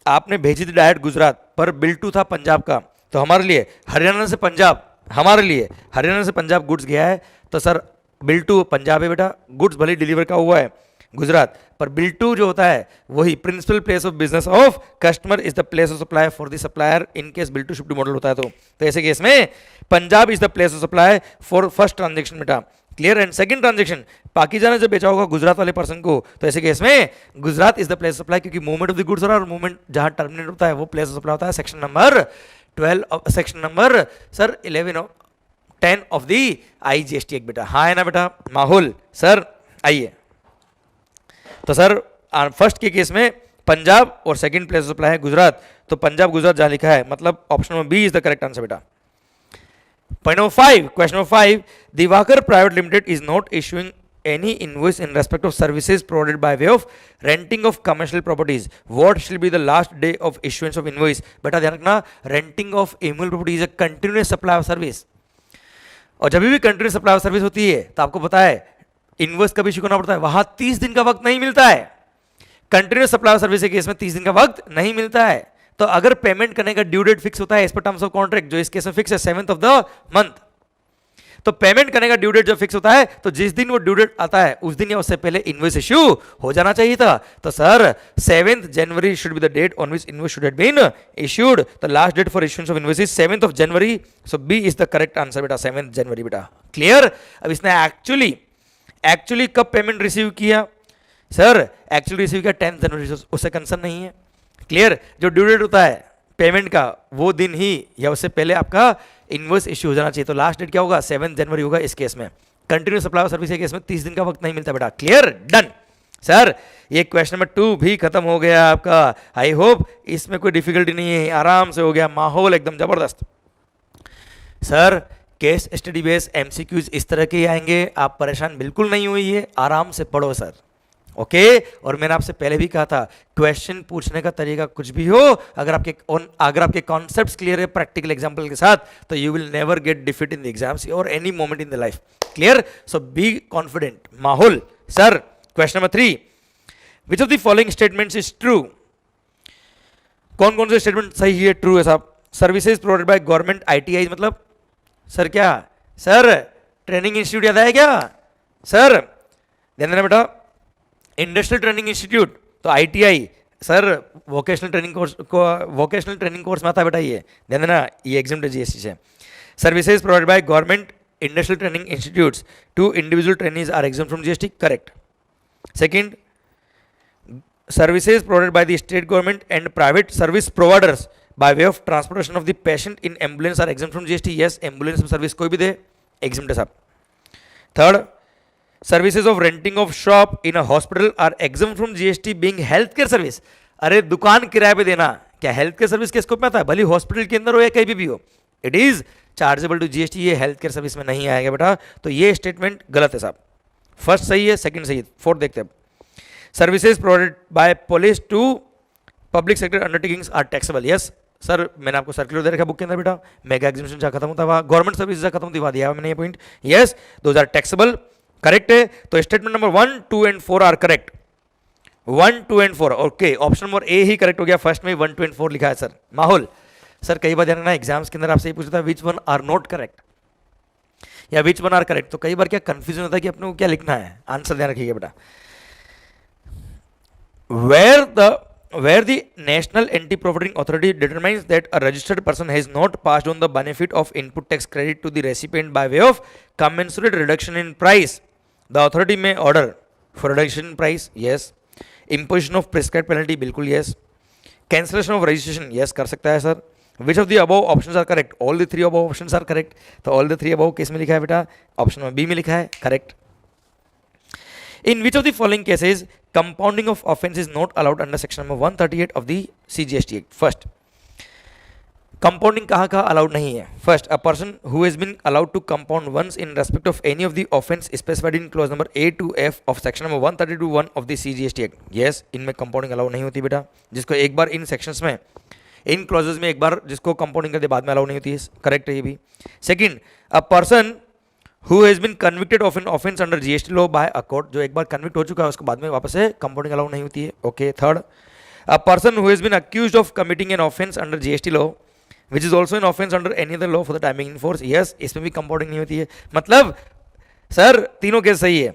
आपने भेजी थी डायरेक्ट गुजरात, पर बिल टू था पंजाब का, तो हमारे लिए हरियाणा से पंजाब, हमारे लिए हरियाणा से पंजाब गुड्स गया है, तो सर बिल टू पंजाब है बेटा, गुड्स भले डिलीवर का हुआ है गुजरात, पर बिल टू जो होता है वही principal place of business of customer is the place of supply for the supplier in case bill to shift model होता है, तो ऐसे केस में Punjab is the place of supply for first transaction बेटा, clear. And second transaction Pakeezah ने जब बेचा होगा गुजरात वाले पर्सन को, तो ऐसे केस में Gujarat is the place of supply, क्योंकि मूवमेंट ऑफ द गुड्स और मूवमेंट जहां टर्मिनेट होता है वो प्लेस ऑफ सप्लाई होता है। Section number 12 section number sir 10 of the IGST act बेटा, हाँ है ना बेटा। माहौल सर आइए, तो सर फर्स्ट के केस में पंजाब और सेकंड प्लेस ऑफ सप्लाई है गुजरात, तो पंजाब गुजरात जहां लिखा है मतलब option number B is the correct answer बेटा। Point number 5, question number 5, Diwakar private limited is not issuing any invoice in respect of services provided by way of renting of commercial properties, what shall be the last day of issuance of invoice। बेटा ध्यान रखना, renting of immovable property is a continuous supply of service, और जब भी continuous supply of service होती है तो आपको पता है इनवॉइस कभी इशू करना पड़ता है, वहां 30 दिन का वक्त नहीं मिलता है, कंटिन्यूस सप्लाई ऑफ सर्विस के केस में 30 दिन का वक्त नहीं मिलता है। तो अगर पेमेंट करने का ड्यू डेट फिक्स होता है as per terms of contract, जो इस केस में फिक्स है 7th of the month, तो पेमेंट करने का ड्यू डेट जब फिक्स होता है तो जिस दिन वो ड्यू डेट आता है उस दिन या उससे पहले इनवॉइस इशू हो जाना चाहिए था। तो sir 7th January should be the date on which invoice should have been issued, the last date for issuance of invoice is 7th of January, so B is the correct answer बेटा, 7th January बेटा, clear. अब इसने actually कब payment receive किया, sir actually receive किया 10th January, उससे concern नहीं है, क्लियर। जो ड्यू डेट होता है पेमेंट का वो दिन ही या उससे पहले आपका इनवॉइस इशू हो जाना चाहिए, तो लास्ट डेट क्या होगा 7th January होगा इस केस में। कंटिन्यूस सप्लाई ऑफ सर्विस के केस में 30 दिन का वक्त नहीं मिलता बेटा, क्लियर, डन। सर ये क्वेश्चन नंबर 2 भी खत्म हो गया आपका, आई होप इसमें कोई डिफिकल्टी नहीं है, आराम से हो गया, माहौल एकदम जबरदस्त। Sir case study base MCQs इस तरह के आएंगे, आप परेशान बिल्कुल नहीं होइए, आराम से पढ़ो सर, ओके। और मैंने आपसे पहले भी कहा था क्वेश्चन पूछने का तरीका कुछ भी हो, अगर आपके कॉन्सेप्ट्स क्लियर है प्रैक्टिकल एग्जांपल के साथ, तो you will never get defeat in the exams और any moment in the life, clear. So be confident. माहौल sir question number 3, which of the following statements is true, कौन कौन से statement सही है, ट्रू है साहब। Services provided by government ITI मतलब सर क्या, सर ट्रेनिंग इंस्टीट्यूट याद है क्या, सर ध्यान देना बेटा, इंडस्ट्रियल ट्रेनिंग इंस्टीट्यूट, तो ITI sir vocational training course में आता है बेटा, ये ध्यान देना, ये एग्जाम जीएसटी से। Services provide by government industrial training institutes to individual trainees are exempt from GST, correct. Second, services provided by the state government and private service providers by way of transportation of the patient in ambulance are exempt from GST, yes, ambulance service कोई भी दे exempt है साहब। Third, services of renting of shop in a hospital are exempt from GST being health care service. अरे दुकान किराए पे देना क्या हेल्थ केयर सर्विस के स्कोप में आता है? भले हॉस्पिटल के अंदर हो या कहीं भी हो, it is chargeable to GST, ये हेल्थ केयर सर्विस में नहीं आएगा बेटा। तो ये स्टेटमेंट गलत है साहब। फर्स्ट सही है, सेकंड सही है, फोर्थ देखते हैं। Services provided by police to public sector undertakings are taxable, yes sir, मैंने आपको सर्कुलर दे रखा बुक के अंदर बेटा, मेगा एग्जीबिशन जहाँ खत्म होता है गवर्नमेंट सर्विस जहाँ खत्म दिवा दिया मैंने ये point, yes, those are taxable, correct है। तो statement number 1, 2 and 4 are correct, 1, 2 and 4, okay. Option number A ही करेक्ट हो गया, फर्स्ट में 1, 2 एंड 4 लिखा है सर। माहौल सर, कई बार ध्यान रखना एग्जाम्स के अंदर आपसे ये पूछता है which one are not correct या विच वन आर करेक्ट, तो कई बार क्या कंफ्यूजन होता है कि अपने को क्या लिखना है, आंसर ध्यान रखिएगा बेटा। Where the National Anti-Profiting Authority determines that a registered person has not passed on the benefit of input tax credit to the recipient by way of commensurate reduction in price, the authority may order for reduction in price, yes. Imposition of prescribed penalty, बिल्कुल yes. Cancellation of registration, yes कर सकता है sir. Which of the above options are correct? All the three above options are correct. तो all the three above किस में लिखा है बेटा? ऑप्शन में बी में लिखा है, correct. In which of the following cases compounding of offence is not allowed under section number 138 of the CGST Act? First, compounding कहाँ कहाँ allowed नहीं है? First, a person who has been allowed to compound once in respect of any of the offence specified in clause number A to F of section number 132(1) of the CGST Act. Yes, इनमें compounding allowed नहीं होती बेटा, जिसको एक बार इन sections में, इन clauses में एक बार जिसको compounding करते बाद में allowed नहीं होती है, correct है ये भी। Second, a person who has been convicted of an offence under GST law by a court, जो एक बार convict हो चुका है उसको बाद में वापस से compounding allowed नहीं होती है, okay। Third, a person who has been accused of committing an offence under GST law which is also an offence under any other law for the time being in force, yes, इसमें भी compounding नहीं होती है। मतलब sir तीनों case सही है,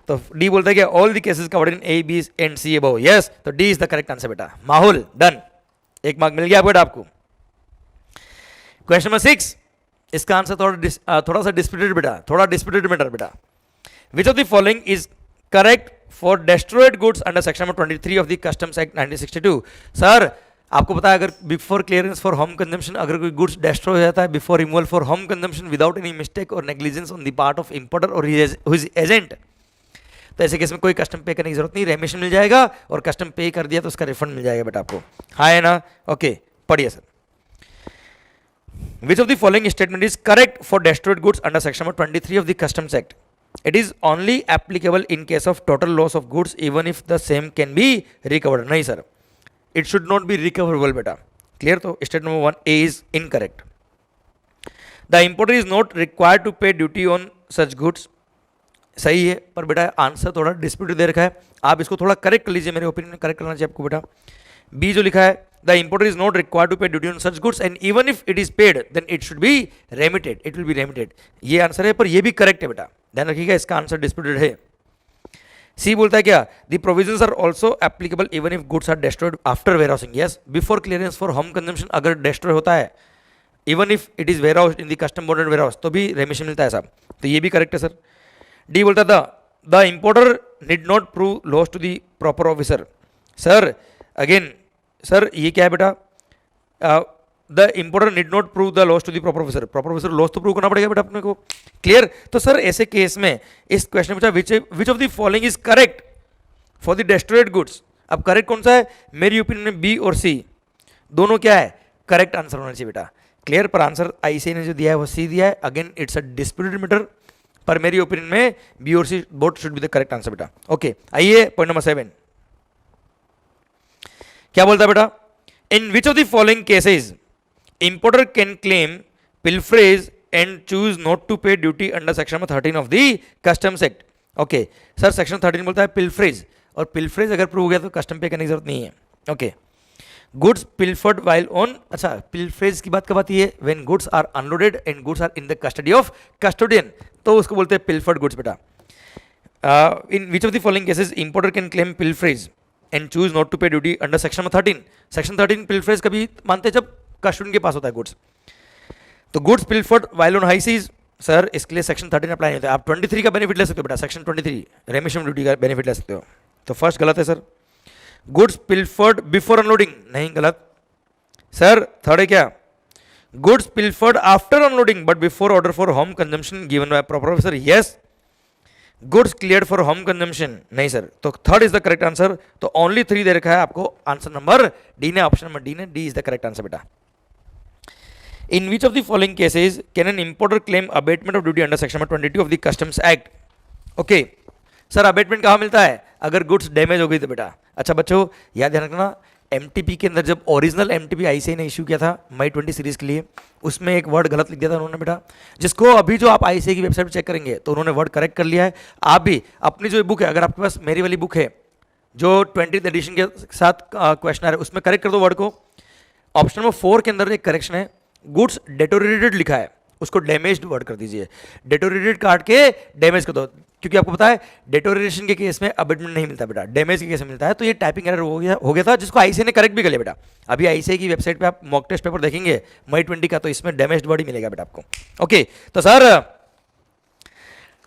तो डी बोलता है कि all the cases covered in A, B and C above, yes, तो D is the correct answer बेटा। माहौल डन, एक मार्क मिल गया बेटा आपको। क्वेश्चन नंबर 6, इसका आंसर थोड़ा सा डिस्प्यूटेड बेटा, थोड़ा डिस्प्यूटेड मैटर बेटा। Which of the following is correct for destroyed goods under section number 23 of the customs act 1962? Sir आपको पता है अगर before clearance for home consumption अगर कोई गुड्स डेस्ट्रॉय हो जाता है before removal for home consumption without any mistake और negligence on the part of importer और हिज एजेंट, तो ऐसे केस में कोई कस्टम पे करने की जरूरत नहीं, रेमिशन मिल जाएगा और कस्टम पे कर दिया तो उसका रिफंड मिल जाएगा बेटा आपको, हाँ है ना, ओके। पढ़िए sir. Which of the following statement is correct for destroyed goods under section number 23 of the Customs Act? It is only applicable in case of total loss of goods even if the same can be recovered. नहीं sir, it should not be recoverable बेटा, clear? तो statement number 1A is incorrect. The importer is not required to pay duty on such goods. सही है, पर बेटा answer थोड़ा disputed दे रखा है, आप इसको थोड़ा करेक्ट कर लीजिए, मेरे ओपिनियन में करेक्ट करना चाहिए आपको बेटा। बी जो लिखा है, the importer is not required to pay duty on such goods and even if it is paid then it should be remitted, it will be remitted, ये आंसर है, पर ये भी करेक्ट है बेटा, ध्यान रखिएगा इसका आंसर डिस्प्यूटेड है। सी बोलता है क्या, the provisions are also applicable even if goods are destroyed after warehousing, yes, before clearance for home consumption अगर destroy होता है even if it is warehoused in the custom bonded warehouse तो भी रेमिशन मिलता है साहब, तो ये भी करेक्ट है सर। डी बोलता था the importer need not prove loss to the proper officer, sir again sir ये क्या है बेटा, the importer need not prove the loss to the proper officer loss तो प्रूव करना पड़ेगा बेटा अपने को, क्लियर? तो सर ऐसे केस में इस क्वेश्चन में पूछा विच of the following is correct for the destroyed goods, अब करेक्ट कौन सा है? मेरी ओपिनियन में बी और सी दोनों क्या है, करेक्ट आंसर होना चाहिए बेटा, क्लियर? पर आंसर आईसीए ने जो दिया है वो सी दिया है, again it's a disputed matter, पर मेरी ओपिनियन में बी और C both should be the correct answer बेटा, ओके। आइए पॉइंट नंबर 7, क्या बोलता है बेटा, in which of the following cases importer can claim pilferage and choose not to pay duty under section number 13 of the customs act? Okay sir, section 13 बोलता है pilferage, और pilferage अगर prove हो गया तो कस्टम पे करने की जरूरत नहीं है, okay. Goods pilfered while on, अच्छा पिलफ्रेज की बात कब आती है, when goods are unloaded and goods are in the custody of custodian, तो उसको बोलते हैं पिलफर्ड गुड्स बेटा। In which of the following cases importer can claim pilferage, and choose not to pay duty under section number 13। Section 13 pilferage कभी मानते हैं जब student के पास होता है गुड्स। तो goods pilfered while on high seas, sir इसके लिए सेक्शन 13 अप्लाई नहीं होता है। आप 23 का बेनिफिट ले सकते हो बेटा, सेक्शन 23 रेमिशन ड्यूटी का बेनिफिट ले सकते हो। तो फर्स्ट गलत है सर। गुड्स पिलफर्ड बिफोर अनलोडिंग, नहीं गलत। सर थर्ड है क्या, goods pilfered after unloading but before order for home consumption given by proper officer, yes. Goods cleared for home consumption, नहीं सर। तो third is the correct answer. तो only 3 दे रखा है आपको, आंसर नंबर डी ने, ऑप्शन नंबर डी ने, D is the correct answer बेटा। In which of the following cases can an importer claim abatement of duty under section number 22 of the Customs Act? Okay sir, abatement कहाँ मिलता है, अगर goods damage हो गई तो बेटा। अच्छा बच्चों याद रखना, एमटीपी के अंदर जब ओरिजिनल एमटीपी आईसीआई ने इशू किया था मई 20 सीरीज के लिए, उसमें एक वर्ड गलत लिख दिया था उन्होंने बेटा, जिसको अभी जो आप आईसीआई की वेबसाइट पर चेक करेंगे तो उन्होंने वर्ड करेक्ट कर लिया है। आप भी अपनी जो बुक है, अगर आपके पास मेरी वाली बुक है जो 20th एडिशन के साथ क्वेश्चन है, उसमें करेक्ट कर दो वर्ड को। ऑप्शन नंबर 4 के अंदर एक करेक्शन है, गुड्स डेटोरेटेड लिखा है, उसको डैमेज्ड वर्ड कर दीजिए। डेटोरेटेड काट के डैमेज कर दो, क्योंकि आपको पता है डेटोरेशन के केस में अबेटमेंट नहीं मिलता बेटा, डैमेज के केस में मिलता है। तो ये टाइपिंग एरर हो गया था, जिसको आईसीआई ने करेक्ट भी कर लिया बेटा। अभी आईसीआई की वेबसाइट पे आप मॉक टेस्ट पेपर देखेंगे मई 20 का, तो इसमें डैमेज्ड वर्ड ही मिलेगा बेटा आपको। ओके तो सर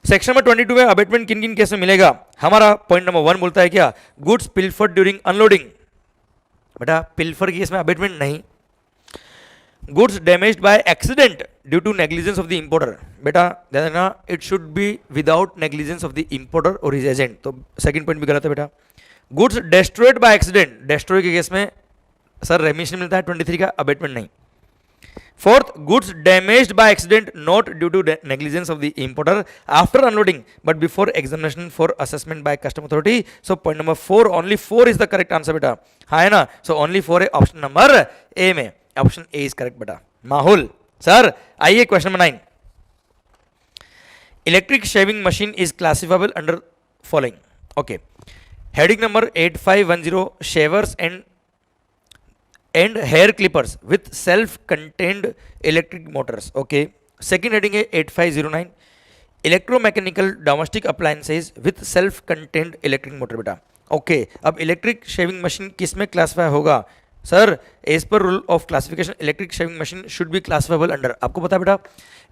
सेक्शन नंबर 22 में अबेटमेंट किन किन केस में मिलेगा, हमारा पॉइंट नंबर 1 बोलता है क्या, गुड्स पिल्फर्ड ड्यूरिंग अनलोडिंग, बेटा पिल्फर केस में अबेटमेंट नहीं। Goods damaged by accident due to negligence of the importer, बेटा ध्यान देना, it should be without negligence of the importer और हिज एजेंट, तो सेकंड पॉइंट भी गलत है बेटा। Goods destroyed by accident, destroy के केस में सर रेमिशन मिलता है 23 का, अबेटमेंट नहीं। Fourth, goods damaged by accident not due to negligence of the importer after unloading but before examination for assessment bye custom authority, so point number 4 only 4 is the correct answer बेटा, हाँ है ना। So only 4 है option number ए में, option A is correct बेटा। माहौल sir आइए question number 9, electric shaving machine is classifiable under following, okay. Heading number 8510, shavers and hair clippers with self contained electric motors, okay. Second heading है 8509, electromechanical domestic appliances with self contained electric motor बेटा, okay. अब electric shaving machine किस में classify होगा, sir as per rule of classification electric shaving machine should be classifiable under, आपको पता है बेटा,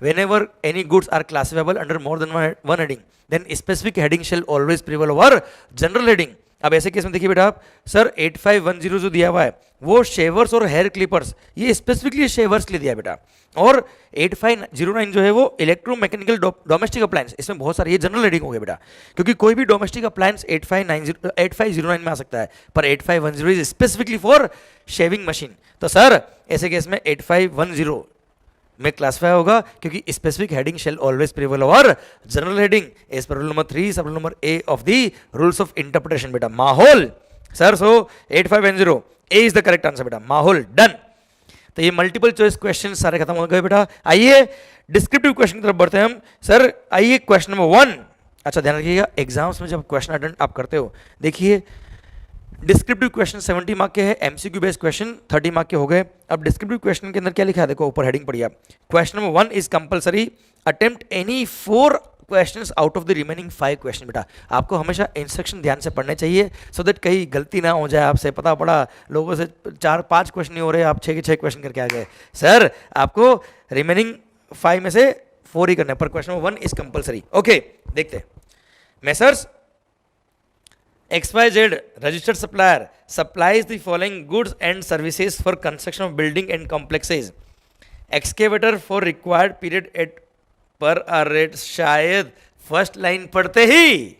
whenever any goods are classifiable under more than one heading then specific heading shall always prevail over general heading. अब ऐसे case में देखिए बेटा आप, सर 8510 जो दिया हुआ है वो शेवर्स और हेयर क्लिपर्स, ये स्पेसिफिकली शेवर्स के लिए दिया है बेटा, और 8509 जो है वो इलेक्ट्रोमैकेनिकल डोमेस्टिक अप्लायंस, इसमें बहुत सारे, ये जनरल हेडिंग हो गया बेटा, क्योंकि कोई भी डोमेस्टिक अप्लायंस 8509 में आ सकता है, पर 8510 is specifically for shaving machine. तो सर ऐसे केस में 8510 में क्लासिफाई होगा, क्योंकि specific heading shall always prevail over general heading as per rule number 3 sub rule number A of the rules of interpretation बेटा। माहौल sir, so 8510 A is the correct answer बेटा, माहौल done. तो ये मल्टीपल चॉइस क्वेश्चन सारे खत्म हो गए बेटा। आइए डिस्क्रिप्टिव क्वेश्चन की तरफ बढ़ते हैं हम। सर आइए क्वेश्चन नंबर 1, अच्छा ध्यान रखिएगा एग्जाम्स में जब क्वेश्चन अटेंड आप करते हो, देखिए डिस्क्रिप्टिव क्वेश्चन 70 मार्क के हैं, एमसीक्यू बेस्ड क्वेश्चन 30 मार्क के हो गए। अब डिस्क्रिप्टिव क्वेश्चन के अंदर क्या लिखा है, देखो ऊपर हेडिंग पढ़िए आप। Question number 1 is compulsory attempt any 4 questions out of the remaining 5 question बेटा। आपको हमेशा इंस्ट्रक्शन ध्यान से पढ़ने चाहिए, सो दैट कहीं गलती ना हो जाए आपसे। पता पड़ा लोगों से 4-5 क्वेश्चन नहीं हो रहे, आप 6 के 6 क्वेश्चन करके आ गए। सर आपको रिमेनिंग 5 में से 4 ही करना है, पर question number 1 is compulsory. Okay देखते हैं। Messrs XYZ registered supplier supplies the following goods and services for construction of building and complexes. Excavator for required period at per hour rate, शायद first line पढ़ते ही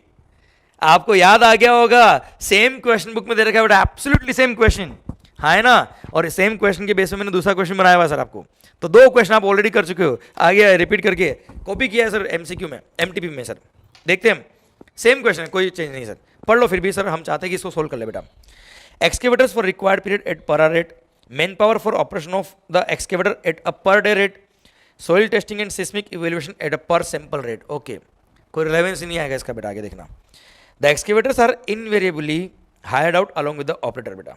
आपको याद आ गया होगा। Same question book में दे रखा है बेटा, एब्सोल्युटली सेम क्वेश्चन, हाँ है ना। और सेम क्वेश्चन के बेस में मैंने दूसरा क्वेश्चन बनाया हुआ सर आपको, तो 2 क्वेश्चन आप ऑलरेडी कर चुके हो, आगे रिपीट करके कॉपी किया है सर एमसीक्यू में, एमटीपी में। सर देखते हैं हम, सेम क्वेश्चन, कोई चेंज नहीं सर, पढ़ लो फिर भी सर, हम चाहते हैं कि इसको सोल्व कर ले बेटा। Excavators for required period at per hour rate, manpower for operation of the excavator at a per day rate, soil testing and seismic evaluation at a per sample rate. Okay कोई relevance ही नहीं आएगा इसका बेटा, आगे देखना। The excavators are invariably hired out along with the operator बेटा।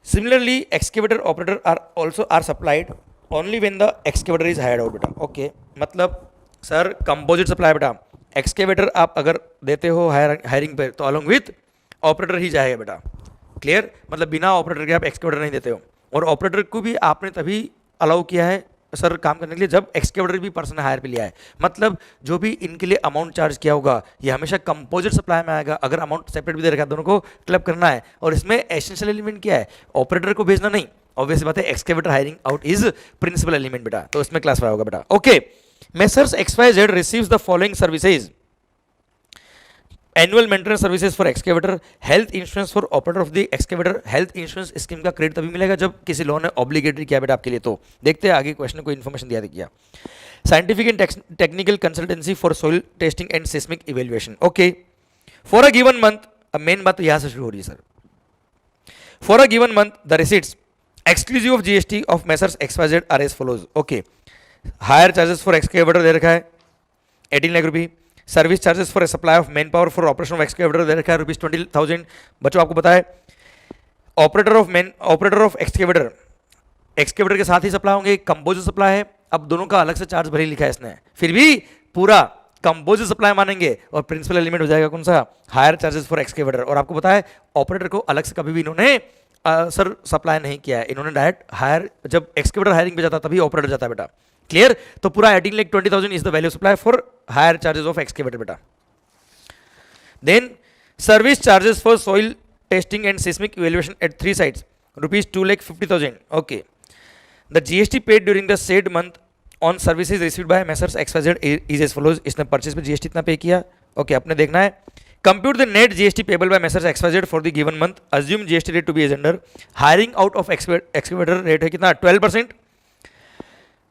Similarly excavator operator are also are supplied only when the excavator is hired out बेटा। ओके मतलब सर कंपोजिट सप्लाई बेटा, एक्सकेवेटर आप अगर देते हो हायरिंग पे तो अलॉन्ग विथ ऑपरेटर ही जाएगा बेटा। क्लियर, मतलब बिना ऑपरेटर के आप एक्सकेवेटर नहीं देते हो। और ऑपरेटर को भी आपने तभी अलाउ किया है सर काम करने के लिए जब एक्सकेवेटर भी पर्सन हायर पे लिया है। मतलब जो भी इनके लिए अमाउंट चार्ज किया होगा ये हमेशा कंपोजिट सप्लाई में आएगा। अगर अमाउंट सेपरेट भी दे रखा है, दोनों को क्लब करना है। और इसमें एसेंशियल एलिमेंट क्या है, ऑपरेटर को भेजना नहीं। ऑब्वियसली बात है, excavator hiring out is principal element बेटा, तो इसमें क्लासिफाई होगा बेटा। Okay, messrs XYZ receives the following services: annual maintenance services for excavator, health insurance for operator of the excavator. Health insurance scheme का क्रेडिट तभी मिलेगा जब किसी लॉ ने ऑब्लिगेटरी किया बेटा आपके लिए। तो देखते हैं आगे क्वेश्चन को इन्फॉर्मेशन दिया किया। Scientific and technical consultancy for soil testing and seismic evaluation. Okay, for a given month, अब मेन बात तो यहां से शुरू हो रही है sir. For a given month the receipts exclusive of GST of messrs XYZ are as follows. Okay, hire charges for excavator दे रखा है 18 लाख रुपये। Service charges for supply of manpower for operation of excavator दे रखा है ₹20,000। बच्चों आपको पता है ऑपरेटर ऑफ एक्सकेवेटर के साथ ही सप्लाई होंगे, कंपोजिट सप्लाई है। अब दोनों का अलग से चार्ज भले लिखा है इसने, फिर भी पूरा कंपोजिट सप्लाई मानेंगे और प्रिंसिपल एलिमेंट हो जाएगा कौन सा, हायर चार्जेस फॉर एक्सकेवेटर। और आपको पता है ऑपरेटर को अलग से कभी भी इन्होंने सर सप्लाई नहीं किया है, इन्होंने डायरेक्ट हायर, जब एक्सकेवेटर हायरिंग पे जाता तभी ऑपरेटर जाता है बेटा। क्लियर, तो पूरा 18,20,000 is the value supply for hire charges of excavator बेटा। Then service charges for soil testing and seismic evaluation at 3 sites ₹2,50,000। Okay, the GST paid during the said month on services received by messrs XYZ is as follows. इसने purchase पे GST इतना pay किया। Okay, अपने देखना है compute the net GST payable by messrs XYZ for the given month, assume GST rate to be as under. Hiring out of excavator rate है कितना, 12%।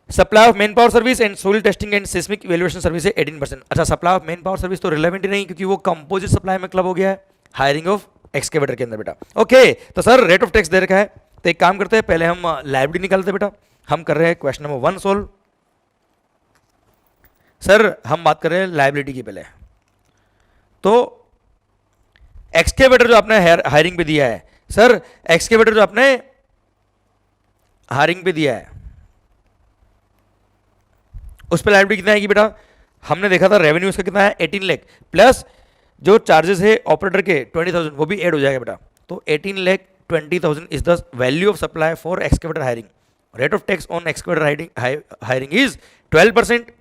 Supply of man power service and soil testing and seismic evaluation service है 18%। अच्छा, supply of man power service तो relevant ही नहीं क्योंकि वो composite supply में क्लब हो गया है हायरिंग ऑफ एक्सकेवेटर के अंदर बेटा। ओके, तो सर रेट ऑफ टैक्स दे रखा है, तो एक काम करते हैं पहले हम लायबिलिटी निकालते हैं बेटा। हम कर रहे हैं क्वेश्चन नंबर 1 सोल्व। सर हम बात कर रहे हैं लायबिलिटी की पहले। तो एक्सकेवेटर जो आपने हायरिंग पे दिया है, सर एक्सकेवेटर जो आपने हायरिंग पे दिया है उस पर लायबिलिटी कितना आएगी बेटा, हमने देखा था रेवेन्यू उसका कितना है 18 लाख, प्लस जो चार्जेस है ऑपरेटर के 20,000 वो भी ऐड हो जाएगा बेटा। तो 18,20,000 is the value of supply for excavator hiring. Rate of tax on excavator hiring is 12%।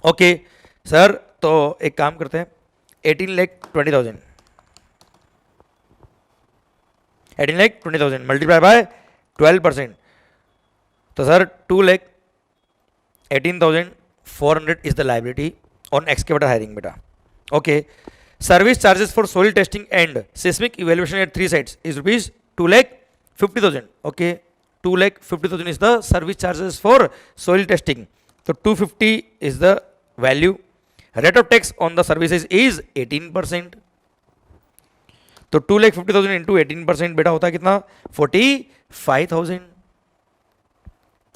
Okay sir, तो एक काम करते हैं 18,20,000 मल्टीप्लाई बाय 12%, तो sir 2,18,400 is the liability on excavator hiring beta. Okay, service charges for soil testing and seismic evaluation at 3 sites is rupees 2,50,000. Okay, 2,50,000 is the service charges for soil testing. So 250 is the value. Rate of tax on the services is 18%. तो 2,50,000 into 18% बेटा होता है कितना, 45,000.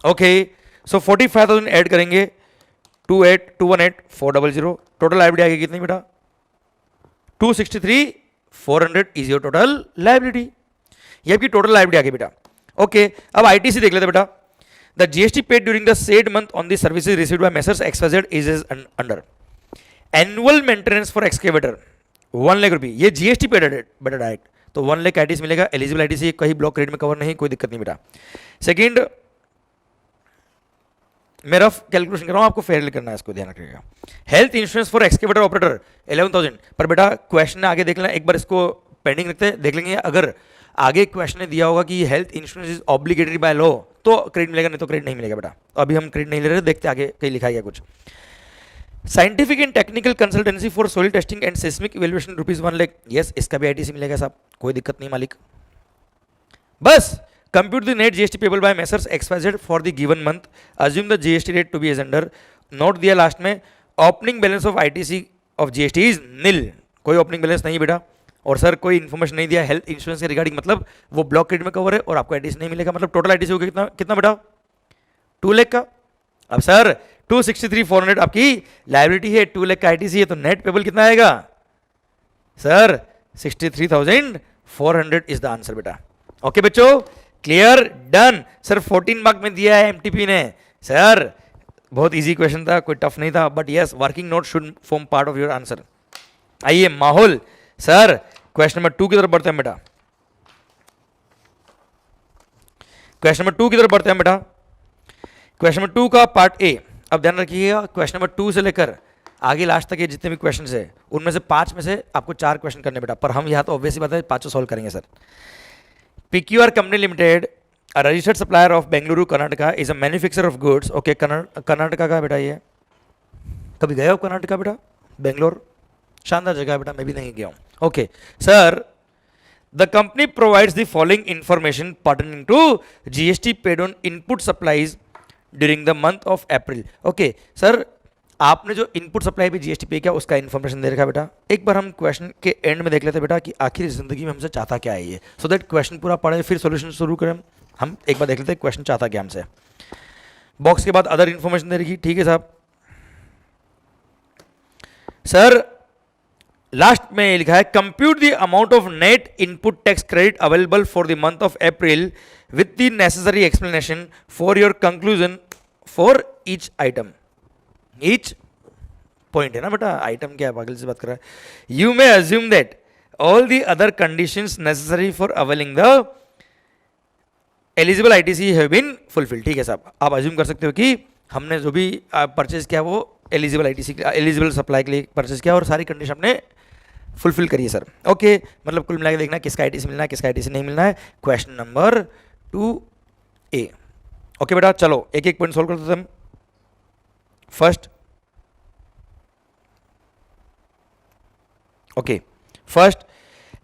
Okay, सो 45,000 add करेंगे 218,400, total liability आएगी कितनी बेटा, 263,400 is your total liability. ये आपकी टोटल लायबिलिटी आ गई बेटा। ओके, अब ITC देख लेते बेटा। The GST paid during the said month on the services received by messrs XYZ is under. Annual maintenance for excavator 1 lakh रुपये, ये GST पेड बेटा डायरेक्ट, तो 1 लाख ITC मिलेगा। एलिजिबल ITC कहीं ब्लॉक क्रेडिट में कवर नहीं, कोई दिक्कत नहीं बेटा। सेकेंड, मैं रफ कैलकुलेशन कर रहा हूं, आपको फेयरली करना है, इसको ध्यान रखिएगा। Health insurance for excavator operator 11,000, पर बेटा क्वेश्चन ने आगे देख लेना, एक बार इसको पेंडिंग रखते देख लेंगे। अगर आगे क्वेश्चन ने दिया होगा कि health insurance is obligatory by law तो क्रेडिट मिलेगा, नहीं तो क्रेडिट नहीं मिलेगा बेटा। तो अभी हम क्रेडिट नहीं ले रहे, देखते आगे कहीं लिखा गया कुछ। Scientific and technical consultancy for soil testing and seismic evaluation ₹1 lakh, yes इसका भी ITC मिलेगा साहब, कोई दिक्कत नहीं मालिक। बस compute the net GST payable by Messrs XYZ for the given month, assume the GST rate to be as under। Note दिया लास्ट में, opening balance of ITC of GST is nil, कोई ओपनिंग बैलेंस नहीं बेटा। और sir कोई information नहीं दिया health insurance के रिगार्डिंग, मतलब वो ब्लॉक क्रेडिट में कवर है और आपको ITC नहीं मिलेगा, मतलब टोटल ITC होगा कितना कितना बेटा, 2 लाख का। अब सर 263,400 आपकी लायबिलिटी है, 2 लाख का ITC है, तो नेट पेबल कितना आएगा सर 63,400 इज द आंसर बेटा। ओके बच्चों, क्लियर, डन। सर 14 मार्क में दिया है MTP ने, सर बहुत इजी क्वेश्चन था, कोई टफ नहीं था, but yes working note should form part of your answer. आइए माहौल, सर क्वेश्चन नंबर 2 की तरफ बढ़ते हैं बेटा। क्वेश्चन नंबर 2 की तरफ बढ़ते हैं बेटा। क्वेश्चन नंबर 2 का पार्ट ए। अब ध्यान रखिएगा, क्वेश्चन नंबर 2 से लेकर आगे लास्ट तक ये जितने भी क्वेश्चन है उनमें से 5 में से आपको 4 क्वेश्चन करने बेटा, पर हम यहाँ तो ऑब्वियसली बात है 5 सॉल्व करेंगे sir. PQR company limited, a registered supplier of Bengaluru, Karnataka, is a manufacturer of goods. Okay, Karnataka का बेटा ये, कभी गए हो कर्नाटका बेटा? बेंगलोर शानदार जगह है बेटा, मैं भी नहीं गया हूँ। Okay sir, the company provides the following information pertaining to GST paid on input supplies during the month of April. Okay sir, आपने जो इनपुट सप्लाई पे GST पे किया उसका इन्फॉर्मेशन दे रखा है बेटा। एक बार हम क्वेश्चन के एंड में देख लेते हैं बेटा कि आखिर जिंदगी में हमसे चाहता क्या है ये, सो दैट क्वेश्चन पूरा पढ़े फिर सॉल्यूशन शुरू करें। हम एक बार देख लेते हैं क्वेश्चन चाहता क्या हमसे। बॉक्स के बाद अदर इंफॉर्मेशन दे रखी, ठीक है साहब। सर लास्ट में लिखा है compute the amount of net input tax credit available for the month of April with the necessary explanation for your conclusion for each item. Each point है ना बेटा, आइटम क्या है, पागल से बात कर रहा है। You may assume that all the other conditions necessary for availing the eligible ITC have been fulfil. ठीक है साहब, आप अज्यूम कर सकते हो कि हमने जो भी परचेज किया वो एलिजिबल ITC एलिजिबल सप्लाई के लिए परचेज किया और सारी कंडीशन हमने फुलफिल करी है सर। ओके, मतलब कुल मिला के देखना किसका ITC मिलना है किसका ITC नहीं मिलना है। Question number 2A। ओके बेटा, चलो एक एक पॉइंट सोल्व करते हैं हम। First, okay first,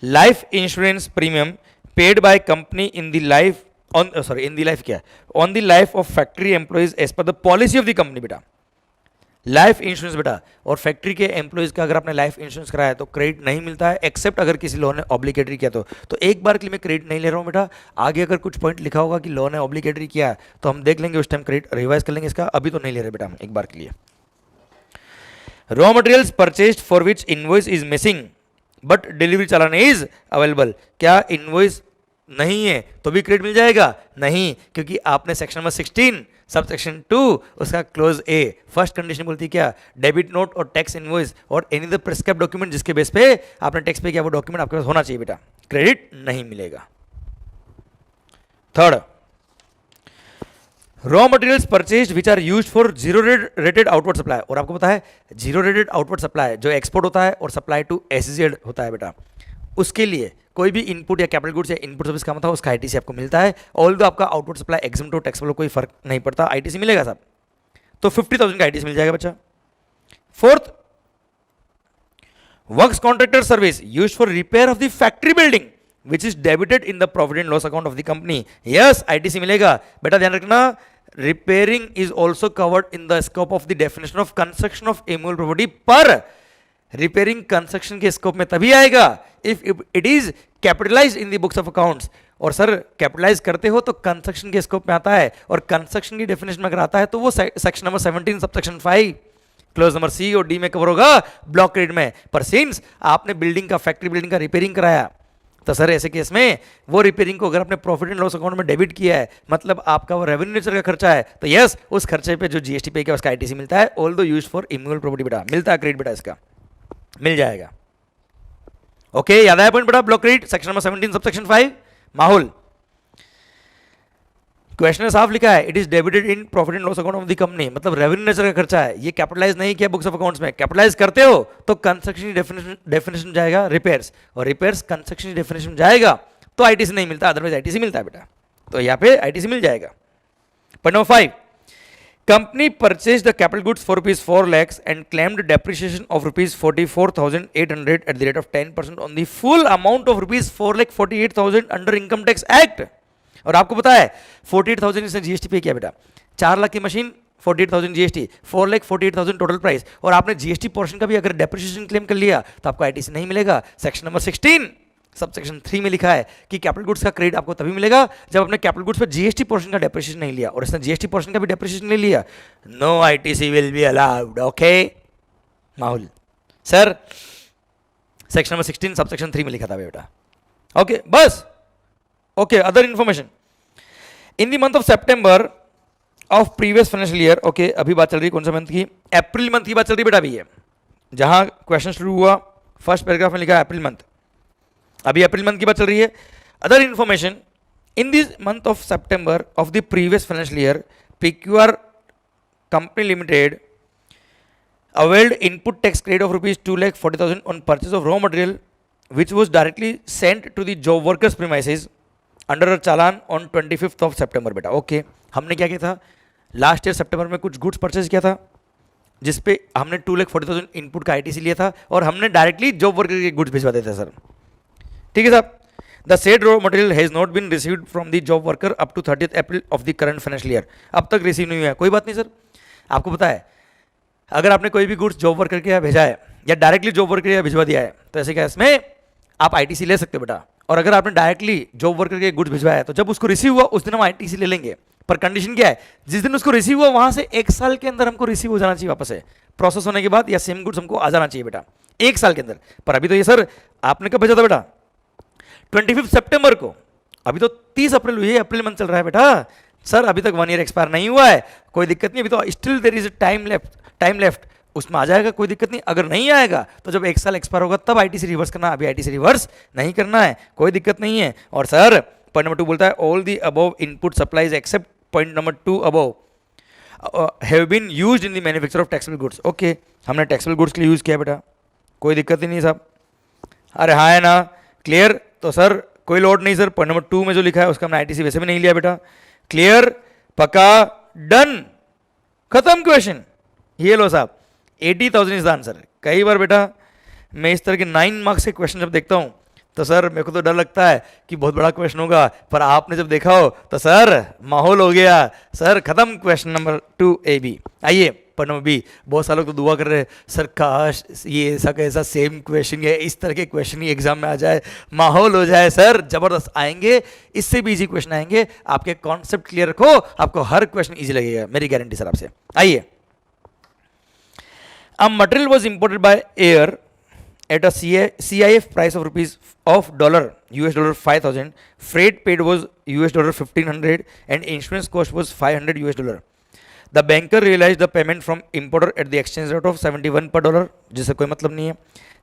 life insurance premium paid by company in the life on in the life क्या है, on the life of factory employees as per the policy of the company. बेटा life insurance बेटा, और factory के employees का अगर आपने life insurance कराया तो क्रेडिट नहीं मिलता है, एक्सेप्ट अगर किसी लॉ ने ऑब्लिगेटरी किया तो एक बार के लिए मैं क्रेडिट नहीं ले रहा हूं बेटा। आगे अगर कुछ पॉइंट लिखा होगा कि लॉ ने ऑब्लिगेटरी किया तो हम देख लेंगे, उस टाइम क्रेडिट रिवाइज कर लेंगे इसका, अभी तो नहीं ले रहे बेटा हम एक बार के लिए। Raw materials purchased for which invoice is missing but delivery challan is available. क्या इनवॉइस नहीं है तो भी क्रेडिट मिल जाएगा? नहीं, क्योंकि आपने सेक्शन नंबर 16 सब सेक्शन 2 उसका क्लोज ए फर्स्ट कंडीशन बोलती है क्या, डेबिट नोट और टैक्स इनवॉइस और एनी द प्रिस्क्राइब्ड डॉक्यूमेंट जिसके बेस पे आपने टैक्स पे किया वो डॉक्यूमेंट आपके पास होना चाहिए बेटा, क्रेडिट नहीं मिलेगा। Third, raw materials purchased which are used for zero rated outward supply. और आपको पता है जीरो रेटेड आउटवर्ड सप्लाई जो एक्सपोर्ट होता है और सप्लाई टू SEZ होता है बेटा, उसके लिए कोई भी इनपुट या कैपिटल गुड्स या इनपुट सर्विस का मतलब उसका ITC आपको मिलता है। ऑल्दो आपका आउटपुट सप्लाई एग्जम्प्ट हो टैक्स वालों कोई फर्क नहीं पड़ता, ITC मिलेगा साहब। तो 50,000 का ITC मिल जाएगा बच्चा। Fourth, works contractor service used for repair of the factory building which is debited in the profit and loss account of the company. Yes, ITC मिलेगा बेटा, ध्यान रखना। Repairing is also covered in the scope of the definition of construction of immovable property, पर repairing construction के scope में तभी आएगा if it is capitalised in the books of accounts. और सर कैपिटलाइज करते हो तो कंस्ट्रक्शन के स्कोप में आता है, और कंस्ट्रक्शन की डेफिनेशन में अगर आता है तो वो section number 17 sub section 5 close number C और D में कवर होगा ब्लॉक क्रेडिट में। पर सिंस आपने बिल्डिंग का फैक्ट्री बिल्डिंग का रिपेयरिंग कराया तो सर ऐसे केस में वो रिपेयरिंग को अगर आपने प्रॉफिट एंड लॉस अकाउंट में डेबिट किया है मतलब आपका वो रेवेन्यू नेचर का खर्चा है, तो यस उस खर्चे पे जो GST पे किया उसका ITC मिलता है। Although used for immovable property बेटा मिलता है क्रेडिट बेटा, इसका मिल जाएगा। ओके, याद आया पॉइंट बेटा, block credit section number 17 sub section 5। माहौल क्वेश्चन में साफ लिखा है it is debited in profit and loss account of the company, मतलब रेवेन्यू नेचर का खर्चा है, ये कैपिटलाइज नहीं किया बुक्स ऑफ अकाउंट्स में। कैपिटलाइज करते हो तो कंस्ट्रक्शन डेफिनेशन जाएगा रिपेयर्स, और रिपेयर्स कंस्ट्रक्शन डेफिनेशन जाएगा तो ITC नहीं मिलता, अदरवाइज ITC मिलता है बेटा, तो यहाँ पे ITC मिल जाएगा। Point number 5, company purchase the capital goods for ₹4 lakhs and claimed depreciation of ₹44,800 at the rate of 10% on the full amount of ₹4,48,000 under income tax act. और आपको पता है 48,000 इसने GST पे किया बेटा, 4 लाख की मशीन 48,000 GST, 4,48,000 टोटल प्राइस, और आपने GST पोर्शन का भी अगर डेप्रिसिएशन क्लेम कर लिया तो आपको ITC नहीं मिलेगा। सेक्शन नंबर 16 सब सेक्शन 3 में लिखा है कि कैपिटल गुड्स का क्रेडिट आपको तभी मिलेगा जब अपने कैपिटल गुड्स पर GST पोर्शन का डेप्रिसिएशन नहीं लिया, और इसने GST पोर्शन का भी डेप्रिसिएशन नहीं लिया, no ITC will be allowed. Okay माहौल सर, सेक्शन नंबर 16 सब सेक्शन 3 में लिखा था बेटा। ओके बस, okay other information in the month of September of previous financial year. Okay अभी बात चल रही है कौन सा मंथ की, अप्रैल मंथ की बात चल रही है बेटा। अभी है जहां क्वेश्चन शुरू हुआ फर्स्ट पैराग्राफ में लिखा है अप्रैल मंथ। अभी अप्रैल मंथ की बात चल रही है. Other information, in this month of September of the previous financial year, PQR company limited availed input tax credit of rupees 2,40,000 on purchase of raw material which was directly sent to the job workers premises under a challan on 25th of September. बेटा okay, हमने क्या किया था last year सितंबर में, कुछ goods purchase किया था जिसपे हमने 2,40,000 इनपुट का ITC लिया था और हमने डायरेक्टली जॉब वर्कर के गुड्स भिजवा देते सर. ठीक है साहब. The said raw material has not been received from the job worker up to 30th April of the current financial year. अब तक रिसीव नहीं हुआ है, कोई बात नहीं सर. आपको पता है अगर आपने कोई भी गुड्स जॉब वर्कर के यहाँ भेजा है या डायरेक्टली जॉब वर्कर के यहाँ भिजवा दिया है तो ऐसे केस में आप ITC ले सकते हो बेटा. और अगर आपने डायरेक्टली जॉब वर्कर के गुड्स भिजवाया है तो जब उसको रिसीव हुआ उस दिन हम ITC ले लेंगे. पर कंडीशन क्या है, जिस दिन उसको रिसीव हुआ वहां से 1 साल के अंदर हमको रिसीव हो जाना चाहिए वापस से, प्रोसेस होने के बाद, या सेम गुड्स हमको आ जाना चाहिए बेटा 1 साल के अंदर. पर अभी तो ये सर आपने कब भेजा था बेटा 25 सितंबर को, अभी तो 30 अप्रैल हुई है, अप्रैल मंथ चल रहा है बेटा. सर अभी तक 1 ईयर एक्सपायर नहीं हुआ है, कोई दिक्कत नहीं, अभी तो still there is time left, उसमें आ जाएगा, कोई दिक्कत नहीं. अगर नहीं आएगा तो जब 1 साल एक्सपायर होगा तब ITC रिवर्स करना, अभी ITC रिवर्स नहीं करना है, कोई दिक्कत नहीं है. और सर पॉइंट नंबर 2 बोलता है all the above input supplies except point number 2 above have been used in the manufacture of taxable goods. Okay, हमने टैक्सेबल गुड्स के लिए यूज किया बेटा, कोई दिक्कत ही नहीं साहब. अरे हाँ है ना, क्लियर. तो सर कोई लोड नहीं सर, पॉइंट नंबर 2 में जो लिखा है उसका हमने ITC वैसे भी नहीं लिया बेटा. क्लियर, पक्का, डन, खत्म क्वेश्चन. ये लो साहब 80,000 इज द आंसर. कई बार बेटा मैं इस तरह के 9 मार्क्स के क्वेश्चन जब देखता हूँ तो सर मेरे को तो डर लगता है कि बहुत बड़ा क्वेश्चन होगा, पर आपने जब देखा हो तो सर माहौल हो गया सर. खत्म क्वेश्चन नंबर 2 AB. आइए पॉइंट नंबर B. बहुत सारे लोग तो दुआ कर रहे हैं सर काश ये ऐसा कैसा सेम क्वेश्चन है, इस तरह के क्वेश्चन ही एग्जाम में आ जाए, माहौल हो जाए. सर जबरदस्त आएंगे, इससे भी इजी क्वेश्चन आएंगे. आपके कॉन्सेप्ट क्लियर रखो, आपको हर क्वेश्चन इजी लगेगा, मेरी गारंटी सर आपसे. आइए, a material was imported by air at a CIF price of $5,000. Freight paid was $1,500 and insurance cost was $500. The banker realized the payment from importer at the exchange rate of 71 per dollar, जिससे कोई मतलब नहीं है.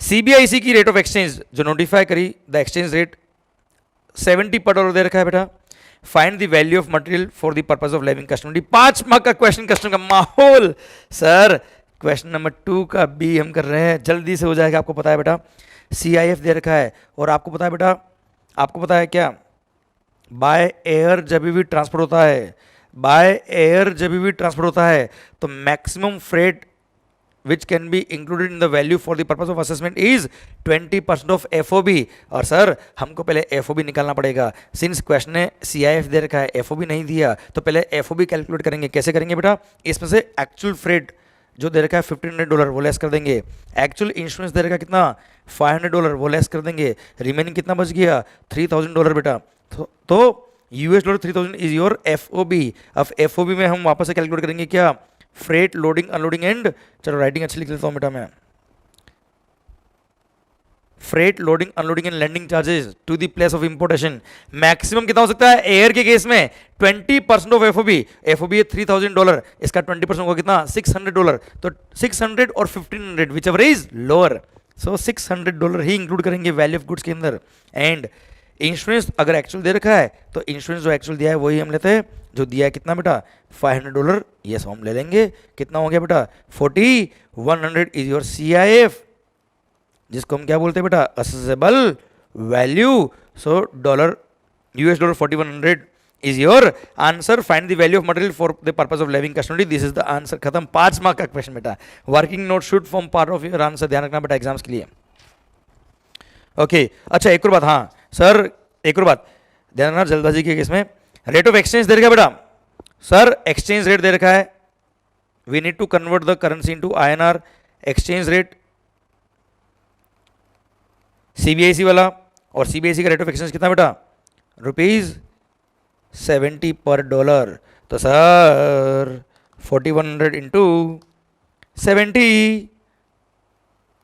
CBIC की rate of exchange जो notify करी, the exchange rate 70 पर dollar दे रखा है बेटा. Find the value of material for the purpose of living customer. 5 mark का क्वेश्चन, कस्टमर का माहौल. सर क्वेश्चन नंबर 2 का B हम कर रहे हैं, जल्दी से हो जाएगा. आपको पता है बेटा CIF दे रखा है, और आपको पता है बेटा, आपको पता है क्या, बाय एयर जब भी ट्रांसपोर्ट होता है, बाय एयर जब भी ट्रांसपोर्ट होता है तो maximum freight which can be included in the value for the purpose of assessment is 20% of FOB. और सर हमको पहले FOB निकालना पड़ेगा. सिंस क्वेश्चन ने CIF दे रखा है, FOB नहीं दिया, तो पहले FOB कैलकुलेट करेंगे. कैसे करेंगे बेटा, इसमें से एक्चुअल फ्रेट जो दे रखा है $1,500 वो लेस कर देंगे, एक्चुअल इंश्योरेंस दे रखा है कितना $500 वो लेस कर देंगे, रिमेनिंग कितना बच गया $3,000 बेटा. तो $3,000 इज योर FOB. अब FOB में हम वापस से कैलकुलेट करेंगे क्या, फ्रेट, लोडिंग, अनलोडिंग एंड, चलो राइटिंग अच्छी लिख लेता हूँ बेटा मैं, freight, loading, unloading and landing charges to the place of importation. Maximum कितना हो सकता है एयर के केस में 20% ऑफ FOB. FOB है $3,000, इसका 20% होगा कितना $600. तो 600 और 1,500 which ever is lower, so $600 he include करेंगे वैल्यू ऑफ गुड्स के अंदर. एंड इंश्योरेंस अगर एक्चुअल दे रखा है तो इंश्योरेंस जो एक्चुअल दिया है वही हम लेते हैं, जो दिया है कितना बेटा $500, यस हम ले लेंगे. कितना हो गया बेटा 4,100 इज योर CIF, जिसको हम क्या बोलते हैं बेटा accessible value. So $4,100 is your answer. Find the value of material for the purpose of living customary. This is the answer. खत्म. 5 मार्क का क्वेश्चन बेटा. Working note should form part of your answer. ध्यान रखना बेटा exams के लिए. Okay अच्छा एक और बात, हाँ सर एक और बात ध्यान रखना जल्दबाजी के केस में. रेट ऑफ एक्सचेंज दे रखा है बेटा, सर एक्सचेंज रेट दे रखा है, we need to convert the currency into INR. Exchange rate CBIC वाला, और CBIC का रेट ऑफ एक्सचेंज कितना बेटा ₹70 पर डॉलर. तो sir 4,100 into 70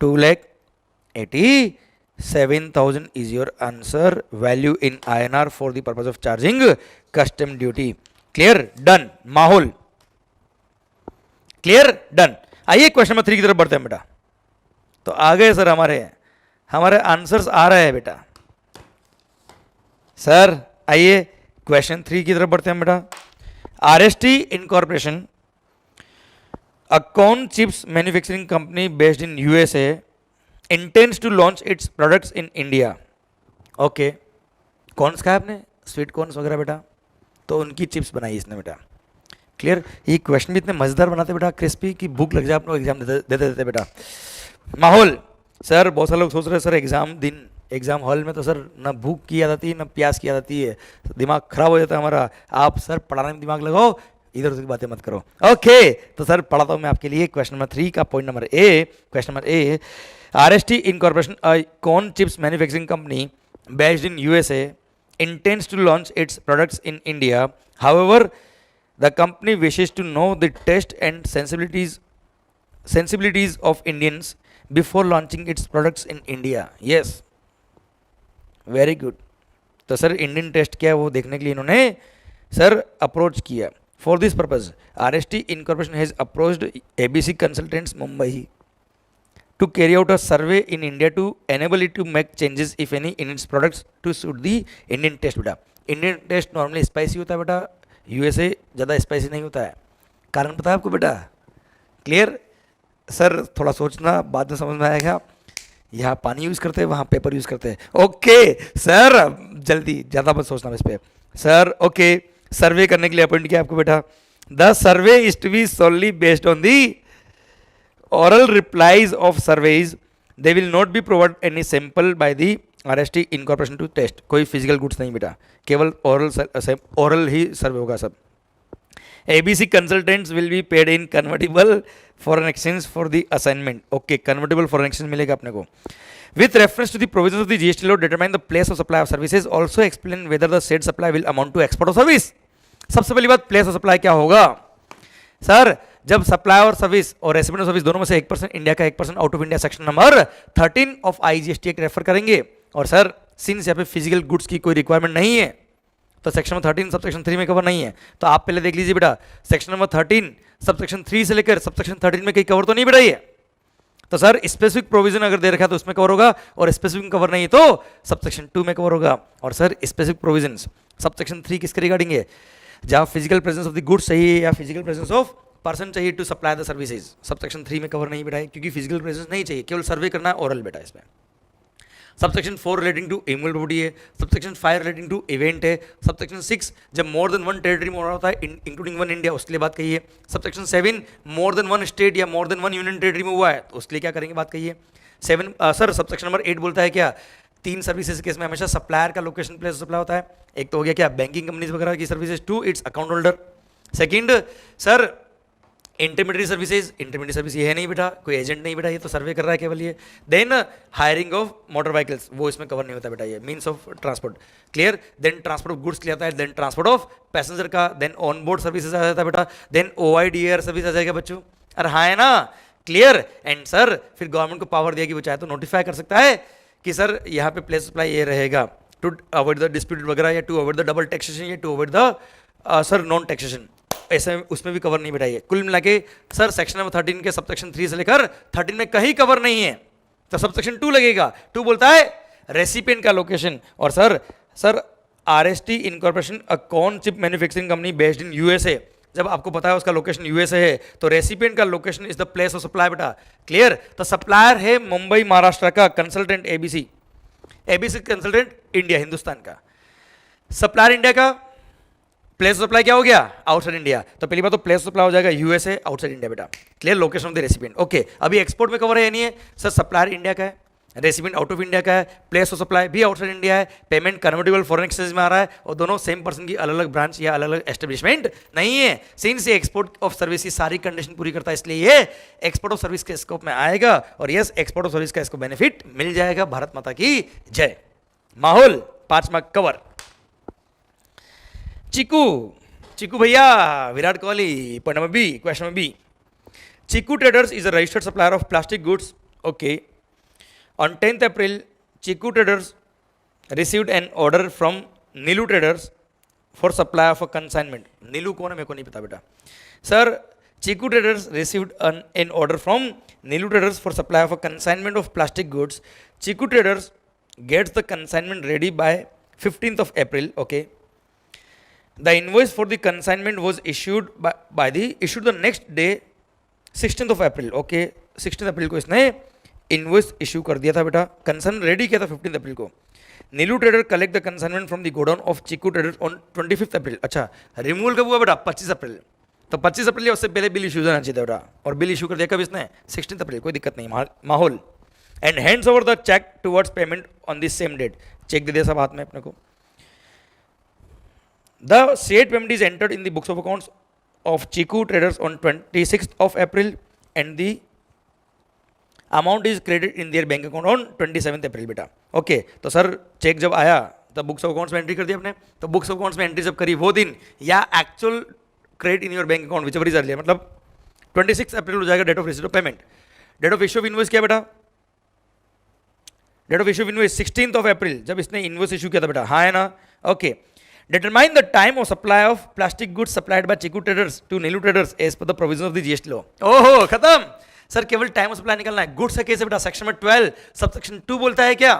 2,87,000 is your answer. Value in INR for the purpose of charging custom duty. Clear? Done. माहौल clear, done. आइए question number 3 की तरफ बढ़ते हैं बेटा. तो आ गए सर हमारे आंसर्स आ रहे हैं बेटा. सर आइए क्वेश्चन 3 की तरफ बढ़ते हैं बेटा। RST incorporation, a corn chips manufacturing company based in USA, intends to launch its products in India. Okay, corns खाया आपने, स्वीट कॉर्न्स वगैरह बेटा, तो उनकी चिप्स बनाई इसने बेटा। क्लियर। ये क्वेश्चन भी इतने मजेदार बनाते बेटा, क्रिस्पी, की भूख लग जाए आप लोग एग्जाम दे देते बेटा। माहौल, सर बहुत सारे लोग सोच रहे हैं सर एग्जाम दिन, एग्जाम हॉल में तो सर ना भूख की याद आती है ना प्यास की याद आती है, दिमाग खराब हो जाता है हमारा। आप सर पढ़ाने में दिमाग लगाओ, इधर उधर की बातें मत करो। ओके, तो सर पढ़ाता हूँ मैं आपके लिए क्वेश्चन नंबर 3 का point number A. Question number A, RST incorporation, a corn chips manufacturing company based in USA, intends to launch its products in India. However, the company wishes to know the taste and sensibilities of Indians before launching its products in India. Yes, very good. तो sir Indian test क्या है वो देखने के लिए इन्होंने sir approach किया। For this purpose RST incorporation has approached ABC consultants Mumbai to carry out a survey in India to enable it to make changes if any in its products to suit the Indian taste बेटा। Indian test normally spicy होता है बेटा, USA ज़्यादा spicy नहीं होता है। कारण पता है आपको बेटा? क्लियर। सर थोड़ा सोचना, बाद में समझ में आएगा। यहाँ पानी यूज़ करते हैं, वहाँ पेपर यूज़ करते हैं। ओके सर, जल्दी, ज़्यादा मत सोचना इस पर सर। ओके, सर्वे करने के लिए अपॉइंट किया आपको बेटा। The survey is to be solely based on the oral replies of surveys. They will not be provided any sample by the RST incorporation to test. कोई फिजिकल गुड्स नहीं बेटा, केवल ओरल ही सर्वे होगा सब। ABC consultants will be paid in convertible foreign exchange for the assignment. Okay, convertible foreign exchange मिलेगा अपने को। With reference to the provisions of the GST law, determine the place of supply of services. Also explain whether the said supply will amount to export of service. सबसे पहली बात, place of supply क्या होगा sir? जब supply और service और recipient service दोनों में से 1% इंडिया का 1% out of India section number 13 of IGST act refer करेंगे। और सर सिंस यहाँ पे फिजिकल गुड्स की कोई रिक्वायरमेंट नहीं है तो सेक्शन नंबर 13 सब सेक्शन 3 में कवर नहीं है। तो आप पहले देख लीजिए बेटा, सेक्शन नंबर 13 सब सेक्शन 3 से लेकर सब सेक्शन 13 में कहीं कवर तो नहीं बेटा ये। तो सर स्पेसिफिक प्रोविजन अगर दे रखा है तो उसमें कवर होगा, और स्पेसिफिक कवर नहीं है तो सब सेक्शन 2 में कवर होगा। और sir specific provision sub section 3 किसके रिगार्डिंग है? जहाँ physical presence of the goods चाहिए या फिजिकल प्रेजेंस ऑफ पर्सन चाहिए to supply the services, sub section 3 में कवर नहीं बेटा है, क्योंकि फिजिकल प्रेजेंस नहीं चाहिए, केवल सर्वे करना है ओरल बेटा इसमें। Sub section 4 relating to immovable property है, sub section 5 relating to event है, सब सेक्शन 6 जब मोर देन वन टेरिटरी में हो रहा होता है इंक्लूडिंग वन इंडिया उसके लिए बात कही है। Sub section 7 more than one state या more than one union territory में हुआ है तो उसके लिए क्या करेंगे बात कहिए। 7 सर सब सेक्शन नंबर 8 बोलता है क्या, 3 सर्विसेज केस में हमेशा सप्लायर का लोकेशन प्लेस सप्लाई होता है। एक तो हो गया क्या बैंकिंग कंपनीज वगैरह की services, 2 it's account holder. Second sir intermediate services, intermediate service ये है नहीं बेटा, कोई एजेंट नहीं बेटा, ये तो सर्वे कर रहा है केवल ये। Then hiring of motor vehicles वो इसमें कवर नहीं होता बेटा, ये means of transport. Clear. Then transport of goods clear आता है, देन ट्रांसपोर्ट ऑफ पैसेंजर का, देन ऑन बोर्ड सर्विसेज आ जाता है बेटा, देन OIDR सर्विस आ जाएगा बच्चों। अरे हाँ है ना, क्लियर। एंड सर फिर गवर्नमेंट को पावर दिया कि वो चाहे तो नोटिफाई कर सकता है कि सर यहाँ पे प्लेस सप्लाई ये रहेगा टू अवॉइड द डिस्प्यूट वगैरह, या to avoid the double taxation, या to avoid the sir non taxation, ऐसे उसमें भी कवर नहीं बिठाइए। कुल मिला के सर सेक्शन नंबर 13 के सब सेक्शन 3 से लेकर 13 में कहीं कवर नहीं है तो सब सेक्शन 2 लगेगा। 2 बोलता है रेसिपिएंट का लोकेशन। और sir RST incorporation a corn chip manufacturing company based in USA, जब आपको पता है उसका लोकेशन यूएसए है तो रेसिपिएंट का location is the place of supply बेटा। क्लियर। तो सप्लायर है मुंबई महाराष्ट्र का, consultant ABC consultant India Hindustan का, सप्लायर इंडिया का, प्लेस ऑफ सप्लाई क्या हो गया आउटसाइड इंडिया। तो पहली बात तो प्लेस ऑफ सप्लाई हो जाएगा यूएसए आउटसाइड इंडिया बेटा। Clear. Location of the recipient. Okay, अभी एक्सपोर्ट में कवर है या नहीं है सर? सप्लायर इंडिया का है, रेसिपिएंट आउट ऑफ इंडिया का है, प्लेस ऑफ सप्लाई भी आउटसाइड इंडिया है, पेमेंट कन्वर्टेबल फॉरेन एक्सचेंज में आ रहा है, और दोनों सेम पर्सन की अलग अलग ब्रांच या अलग अलग एस्टेब्लिशमेंट नहीं है। सिंस ये एक्सपोर्ट ऑफ सर्विस की सारी कंडीशन पूरी करता है इसलिए ये एक्सपोर्ट ऑफ सर्विस के स्कोप में आएगा, और यस एक्सपोर्ट ऑफ सर्विस का इसको बेनिफिट मिल जाएगा। भारत माता की जय। माहौल 5 मार्क कवर। चिकू भैया, Virat Kohli, point number B, question number B. Chiku traders is a registered supplier of plastic goods. Okay, on 10th April, Chiku Traders received an order from Nilu Traders for supply of a consignment. Nilu कौन है मेरे को नहीं पता बेटा। Sir Chiku Traders received an order from Nilu Traders for supply of a consignment of plastic goods. Chiku Traders gets the consignment ready by 15th of April, okay. The invoice for the consignment was issued the next day 16th of April, okay. 16th अप्रैल को इसने invoice issue कर दिया था बेटा, consignment ready किया था 15th April को. Neelu trader collect the consignment from the godown of Chiku traders on 25th April. अच्छा, रिमूवल कब हुआ बेटा? 25 अप्रैल. तो 25 अप्रैल या उससे पहले बिल इशू होना चाहिए था बेटा, और बिल इशू कर दिया कब इसने? 16th अप्रैल. कोई दिक्कत नहीं. माहौल and hands over the cheque towards payment on this same date. Cheque दे दिया सब हाथ में अपने को. The said payment is entered in the books of accounts of Chiku Traders on 26th of April and the amount is credited in their bank account on 27th April बेटा. Okay, तो sir cheque जब आया तब books of accounts में entry कर दी आपने. तो बुक्स ऑफ अकाउंट्स में एंट्री जब करी वो दिन या actual credit in your bank account whichever is earlier, मतलब 26 अप्रैल हो जाएगा date of receipt of payment. Date of issue of invoice क्या बेटा? Date of issue of invoice 16th of April, जब इसने इनवॉइस इशू किया था बेटा. हाँ है ना? Okay. Determine the time of supply of plastic goods supplied by Chiku Traders to Nilu Traders as per the provisions of the GST law. ओहो खत्म सर, केवल टाइम ऑफ सप्लाई निकलना है. गुड्स के केस में बेटा सेक्शन में 12 subsection 2 बोलता है क्या?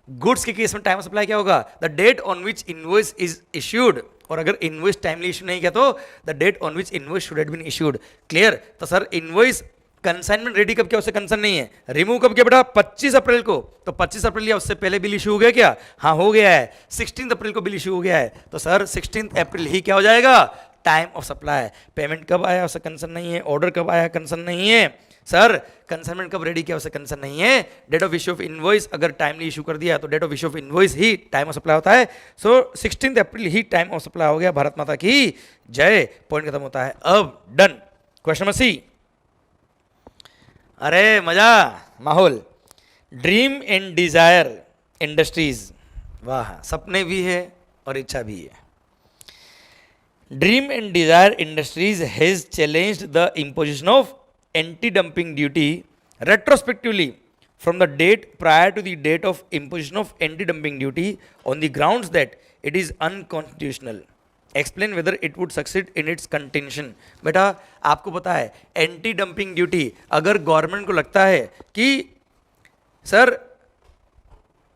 गुड्स के केस में टाइम ऑफ सप्लाई क्या होगा? The date on which invoice is issued. और अगर इनवॉइस टाइमली इशू नहीं किया तो the date on which invoice should have been issued. Clear? तो सर इनवॉइस कंसाइनमेंट रेडी कब किया? उससे कंसर्न नहीं है. रिमूव कब किया बेटा? 25 अप्रैल को. तो 25 अप्रैल या उससे पहले बिल इशू हो गया क्या? हाँ हो गया है. 16th अप्रैल को बिल इशू हो गया है. तो सर 16th अप्रैल ही क्या हो जाएगा? Time of supply. पेमेंट कब आया उससे कंसर्न नहीं है. ऑर्डर कब आया कंसर्न नहीं है. सर कंसाइनमेंट कब रेडी किया उससे कंसर्न नहीं है. Date of issue of invoice अगर टाइमली इशू कर दिया तो date of issue of invoice ही टाइम ऑफ सप्लाई होता है. सो 16th अप्रैल ही टाइम ऑफ सप्लाई हो गया. भारत माता की जय. पॉइंट खत्म होता है. अब डन. क्वेश्चन नंबर सी. अरे मजा. माहौल ड्रीम एंड डिजायर इंडस्ट्रीज. वाह, सपने भी है और इच्छा भी है. Dream and desire industries has challenged the imposition of anti dumping duty retrospectively from the date prior to the date of imposition of anti dumping duty on the grounds that it is unconstitutional. Explain whether it would succeed in its contention. बेटा आपको पता है anti dumping duty अगर government को लगता है कि sir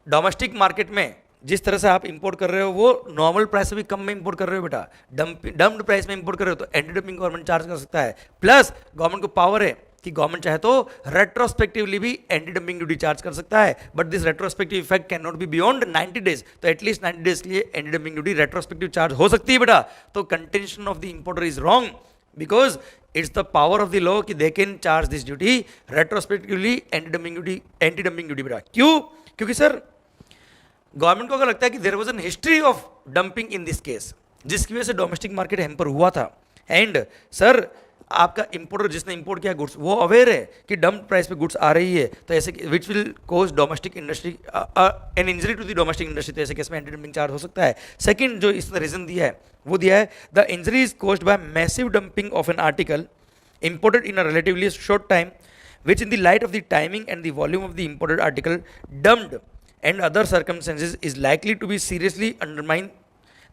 domestic market में जिस तरह से आप इंपोर्ट कर रहे हो वो नॉर्मल प्राइस से भी कम में इंपोर्ट कर रहे हो बेटा, डम्प्ड प्राइस में इंपोर्ट कर रहे हो, तो एंटी डंपिंग गवर्नमेंट चार्ज कर सकता है. प्लस गवर्नमेंट को पावर है कि गवर्नमेंट चाहे तो रेट्रोस्पेक्टिवली भी एंटी डंपिंग ड्यूटी चार्ज कर सकता है. But this retrospective effect can not be beyond 90 days. तो एटलीस्ट 90 डेज के लिए anti dumping duty retrospective charge हो सकती है बेटा. तो contention of the importer is wrong because it's the power of the law कि they can charge this duty retrospectively anti dumping duty बेटा. क्यों? क्योंकि सर गवर्नमेंट को अगर लगता है कि there was an history of dumping in this case जिसकी वजह से डोमेस्टिक मार्केट हैम्पर हुआ था, एंड सर आपका इंपोर्टर जिसने इंपोर्ट किया गुड्स वो अवेयर है कि डम्प प्राइस पे गुड्स आ रही है, तो ऐसे which will cause domestic industry an injury to the domestic industry, तो ऐसे केस में एंटी डंपिंग चार्ज हो सकता है. सेकंड जो इसने रीजन दिया है वो दिया है the injury is caused by massive dumping of an article imported in a relatively short time which in the light of the timing and the volume of the imported article dumped and other circumstances is likely to be seriously undermine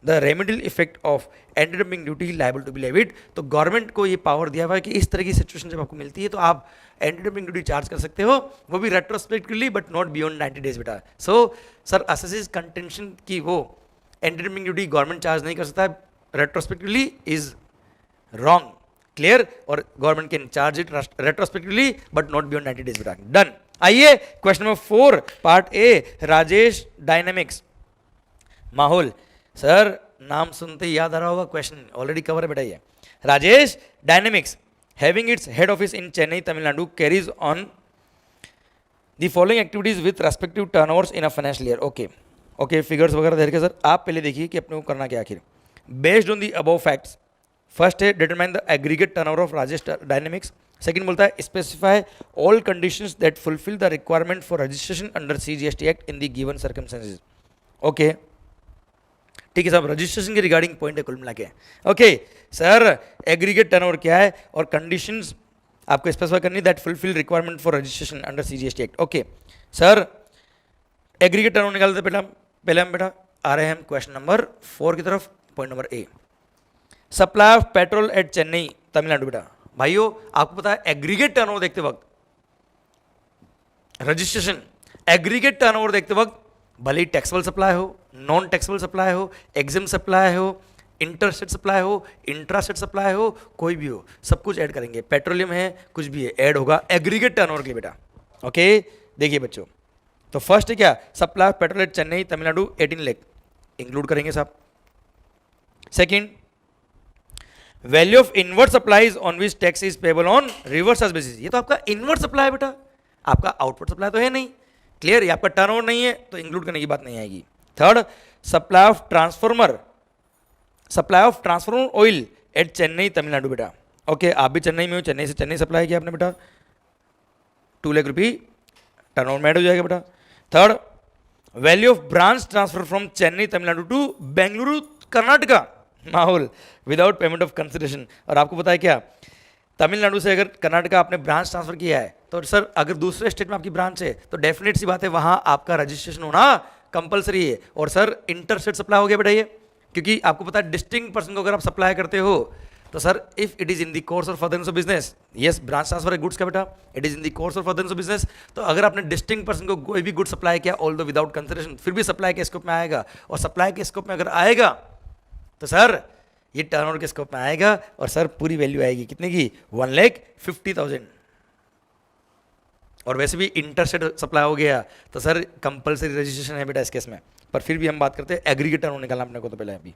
the remedial effect of anti-dumping duty liable to be levied. तो government को ये power दिया हुआ है कि इस तरह की सिचुएशन जब आपको मिलती है तो आप एंटी डंपिंग ड्यूटी चार्ज कर सकते हो, वो भी retrospectively but not beyond 90 days बेटा. सो सर असेसिस कंटेंशन की वो anti dumping duty government charge नहीं कर सकता रेट्रोस्पेक्टिवली इज रॉन्ग. क्लियर? और government can charge it retrospectively but not beyond 90 days बेटा. डन. आइए question number 4 part A. Rajesh dynamics. माहौल सर नाम सुनते ही याद आ रहा होगा, क्वेश्चन ऑलरेडी कवर है बेटा. ये Rajesh dynamics having its head office in Chennai Tamil Nadu carries on the following activities with respective turnovers in a financial year. Okay figures वगैरह देखिए सर. आप पहले देखिए कि अपने को करना क्या आखिर. Based on the above facts first है determine the aggregate turnover of Rajesh dynamics. Second बोलता है specify all conditions that fulfil the requirement for registration under CGST act in the given circumstances. Okay ठीक है साहब, रजिस्ट्रेशन के regarding point है कुल मिला के. ओके सर एग्रीगेट टर्नओवर क्या है और कंडीशंस आपको स्पेसिफाई करनी that fulfil requirement for registration under CGST act. Okay sir aggregate turnover निकालते पहले हम बेटा आ रहे हैं हम क्वेश्चन नंबर 4 की तरफ. Point number A supply of petrol at Chennai Tamil Nadu. बेटा भाइयों आपको पता है एग्रीगेट टर्नओवर देखते वक्त रजिस्ट्रेशन एग्रीगेट टर्नओवर देखते वक्त भले ही टैक्सेबल सप्लाई हो, नॉन टैक्सेबल सप्लाई हो, एग्जिम सप्लाई हो, इंटरस्टेट सप्लाई हो, इंट्रास्टेट सप्लाई हो, कोई भी हो, सब कुछ ऐड करेंगे। पेट्रोलियम है, कुछ भी है, ऐड होगा एग्रीगेट टर्नओवर के लिए बेटा। ओके, देखिए बच्चों, तो फर्स्ट है क्या, supply of petrol at Chennai Tamil Nadu 18 lakh include करेंगे साहब। Second, value of inward supplies on which tax is payable on reverse basis, ये तो आपका इनवर्ट सप्लाई है बेटा, आपका आउटपुट सप्लाई तो है नहीं, क्लियर, ये आपका टर्नओवर नहीं है तो इंक्लूड करने की बात नहीं आएगी। Third, supply of transformer oil eight Chennai Tamil Nadu बेटा। ओके, आप भी चेन्नई में हो, चेन्नई से चेन्नई सप्लाई किया आपने बेटा, 2 लाख रुपये टर्नओवर में ऐड हो जाएगा बेटा। Third, value of branch transfer from Chennai Tamil Nadu to Bengaluru Karnataka माहौल विदाउट पेमेंट ऑफ कंसिडरेशन। और आपको पता है क्या, तमिलनाडु से अगर कर्नाटका आपने ब्रांच ट्रांसफर किया है तो सर अगर दूसरे स्टेट में आपकी ब्रांच है तो डेफिनेट सी बात है वहां आपका रजिस्ट्रेशन होना कंपलसरी है। और सर इंटरस्टेट सप्लाई हो गया बेटा ये, क्योंकि आपको पता है डिस्टिंक्ट पर्सन को अगर आप सप्लाई करते हो तो sir if it is in the course of furtherance of business, yes branch transfer है गुड्स का बेटा, it is in the course of furtherance of business, तो अगर आपने डिस्टिंक्ट पर्सन को कोई भी गुड सप्लाई किया ऑल्दो विदाउट कंसिडरेशन, फिर भी सप्लाई के स्कोप में आएगा। और सप्लाई के स्कोप में अगर आएगा तो सर ये टर्नओवर के स्कोप में आएगा और सर पूरी वैल्यू आएगी कितने की, 1,50,000। और वैसे भी इंटरस्टेट सप्लाई हो गया तो सर कंपलसरी रजिस्ट्रेशन है बेटा इस केस में। पर फिर भी हम बात करते हैं एग्रीगेट टर्नओवर निकालना अपने को तो पहले अभी।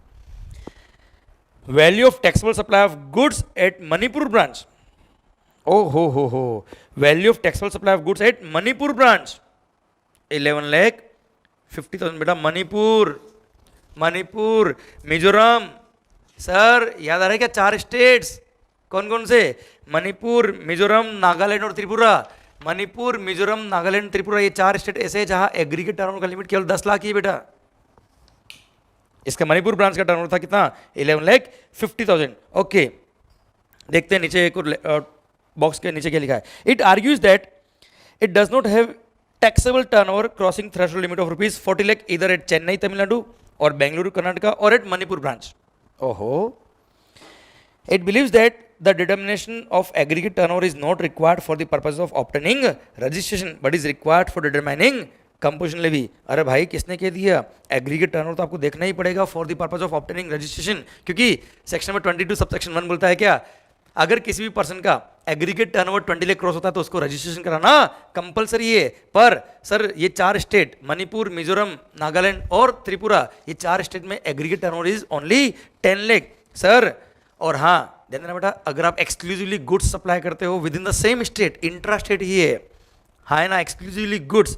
Value of taxable supply of goods at Manipur branch, ओ हो, value of taxable supply of goods at Manipur branch 11,50,000 बेटा। मणिपुर, मिजोरम, सर याद आ रहा है क्या, 4 स्टेट्स कौन कौन से, मणिपुर, मिजोरम, नागालैंड और त्रिपुरा। मणिपुर, मिजोरम, नागालैंड, त्रिपुरा, ये 4 स्टेट ऐसे हैं जहां एग्रीगेट टर्नओवर का लिमिट केवल 10 लाख ही है बेटा। इसका मणिपुर ब्रांच का टर्नओवर था कितना, 11,50,000। ओके, देखते हैं नीचे एक बॉक्स के नीचे क्या लिखा है। It argues that it does not have taxable turnover crossing threshold limit of ₹40 lakh इधर एट चेन्नई तमिलनाडु और बेंगलुरु कर्नाटका और एट मणिपुर ब्रांच। ओहो, it believes that the determination of aggregate turnover is not required for the purpose of obtaining registration but is required for determining composition levy। अरे भाई किसने कह दिया, aggregate turnover तो आपको देखना ही पड़ेगा for the purpose of obtaining registration, क्योंकि सेक्शन में 22 सबसेक्शन 1 बोलता है क्या, अगर किसी भी पर्सन का एग्रीगेट टर्नओवर 20 लाख क्रॉस होता है तो उसको रजिस्ट्रेशन कराना कंपलसरी है। पर सर ये 4 स्टेट मणिपुर, मिजोरम, नागालैंड और त्रिपुरा, ये 4 स्टेट में aggregate turnover is only 10 lakh sir. और हाँ ध्यान देना बेटा, अगर आप एक्सक्लूसिवली गुड्स सप्लाई करते हो within the same state, intra state ही है, हाँ ना, एक्सक्लूसिवली गुड्स,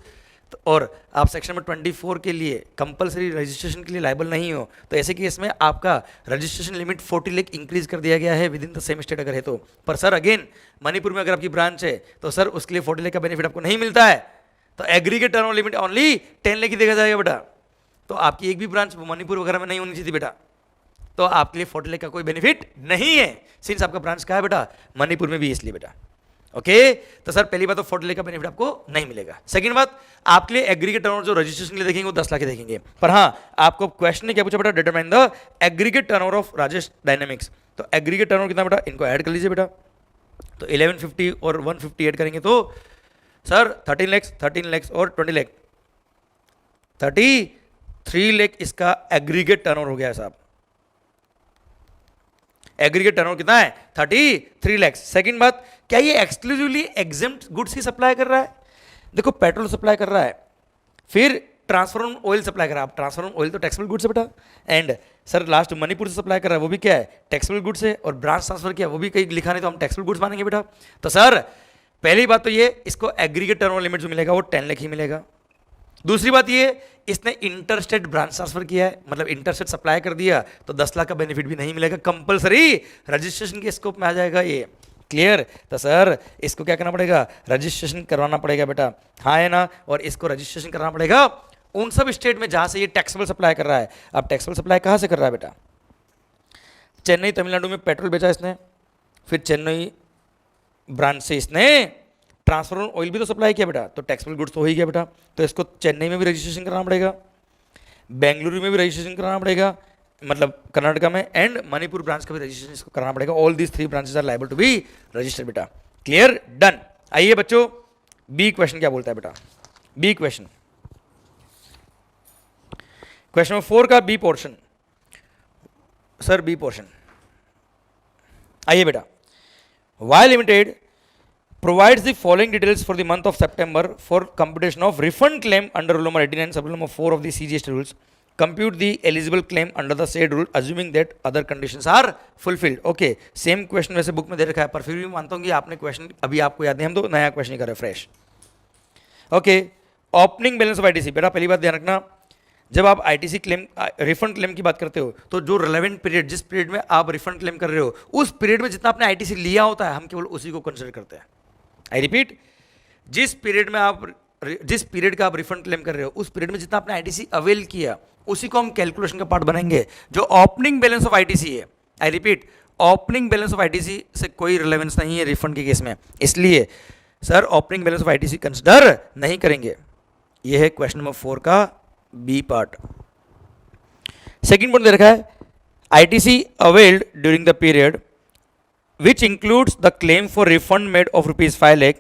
तो और आप सेक्शन में 24 के लिए कंपलसरी रजिस्ट्रेशन के लिए लायबल नहीं हो, तो ऐसे केस में आपका रजिस्ट्रेशन लिमिट 40 लाख इंक्रीज कर दिया गया है within the same state अगर है तो। पर सर अगेन मणिपुर में अगर आपकी ब्रांच है तो सर उसके लिए 40 लाख का बेनिफिट आपको नहीं मिलता है, तो aggregate turnover limit only 10 lakh ही देखा जाएगा बेटा। तो आपकी एक भी ब्रांच मणिपुर वगैरह में नहीं होनी चाहिए बेटा, तो आपके लिए 40 लाख का कोई बेनिफिट नहीं है, सिंस आपका ब्रांच कहाँ है बेटा, मणिपुर में भी, इसलिए बेटा। ओके, तो सर पहली बात तो 40 लाख का बेनिफिट आपको नहीं मिलेगा। सेकंड बात, आपके लिए एग्रीगेट टर्नओवर जो रजिस्ट्रेशन के लिए देखेंगे वो 10 लाख देखेंगे। पर हाँ, आपको क्वेश्चन ने क्या पूछा बेटा, determine the aggregate turnover of Rajesh dynamics. तो एग्रीगेट टर्नओवर कितना बेटा, इनको ऐड कर लीजिए बेटा। तो 1150 और 150 ऐड करेंगे तो सर 13 लाख और 20 लाख, 33 लाख इसका एग्रीगेट टर्नओवर हो गया है साहब। एग्रीगेट टर्नओवर कितना है, 33 लाख। सेकंड बात, क्या ये एक्सक्लूसिवली एग्जेम्प्ट गुड्स ही सप्लाई कर रहा है, देखो पेट्रोल सप्लाई कर रहा है, फिर ट्रांसफॉर्म ऑयल सप्लाई कर रहा है। आप ट्रांसफॉर्म ऑयल तो टैक्सेबल गुड्स है बेटा, एंड सर लास्ट मणिपुर से सप्लाई कर रहा है वो भी क्या है, टैक्सेबल गुड्स है, और ब्रांच ट्रांसफर किया वो भी कहीं लिखा नहीं तो हम टैक्सेबल गुड्स मानेंगे बेटा। तो सर पहली बात तो ये, इसको एग्रीगेट टर्नओवर लिमिट जो मिलेगा वो 10 लाख ही मिलेगा। दूसरी बात ये, इसने इंटरस्टेट ब्रांच ट्रांसफर किया है, मतलब इंटरस्टेट सप्लाई कर दिया, तो 10 लाख का बेनिफिट भी नहीं मिलेगा, कंपलसरी रजिस्ट्रेशन के स्कोप में आ जाएगा ये। क्लियर, तो सर इसको क्या करना पड़ेगा, रजिस्ट्रेशन करवाना पड़ेगा बेटा, हाँ है ना। और इसको रजिस्ट्रेशन करना पड़ेगा उन सब स्टेट में जहां से ये टैक्सेबल सप्लाई कर रहा है। अब टैक्सेबल सप्लाई कहां से कर रहा है बेटा, चेन्नई तमिलनाडु में पेट्रोल बेचा इसने, फिर चेन्नई ब्रांच से इसने ट्रांसफॉर्मर ऑयल भी तो सप्लाई किया बेटा, तो टैक्सेबल गुड्स तो हो ही गया बेटा। तो इसको चेन्नई में भी रजिस्ट्रेशन कराना पड़ेगा, बेंगलुरु में भी रजिस्ट्रेशन कराना पड़ेगा, मतलब कर्नाटका में, एंड मणिपुर ब्रांच का भी रजिस्ट्रेशन इसको कराना पड़ेगा। All these 3 branches are liable to be registered बेटा। Clear, done. आइए बच्चों, बी क्वेश्चन क्या बोलता है बेटा, बी क्वेश्चन, क्वेश्चन नंबर 4 का B portion, sir B portion आइए बेटा, Y limited provides the following details for the month of September for computation of refund claim under rule number 89 sub rule number 4 of the CGST rules. Compute the eligible claim under the said rule assuming that other conditions are fulfilled. Okay, same question वैसे book में दे रखा है, पर फिर भी मानता हूँ कि आपने क्वेश्चन अभी आपको याद नहीं, हम तो नया क्वेश्चन ही कर रहे हैं fresh. Okay, opening balance of ITC. बेटा पहली बात ध्यान रखना, जब आप आईटीसी क्लेम रिफंड क्लेम की बात करते हो तो जो रिलेवेंट पीरियड, जिस पीरियड में आप रिफंड क्लेम कर रहे हो, उस पीरियड में जितना आपने आईटीसी लिया होता है हम केवल उसी को कंसिडर करते हैं. आई रिपीट, जिस पीरियड का आप रिफंड क्लेम कर रहे हो उस पीरियड में जितना आपने आईटीसी अवेल किया उसी को हम कैलकुलेशन का पार्ट बनाएंगे. जो ओपनिंग बैलेंस ऑफ आईटीसी है, I repeat, opening balance of ITC से कोई रिलेवेंस नहीं है रिफंड के केस में, इसलिए sir opening balance of ITC consider नहीं करेंगे. यह है क्वेश्चन नंबर 4 का बी पार्ट. सेकंड पॉइंट दे रखा है, ITC availed during the period which includes the claim for refund made of rupees 5 lakh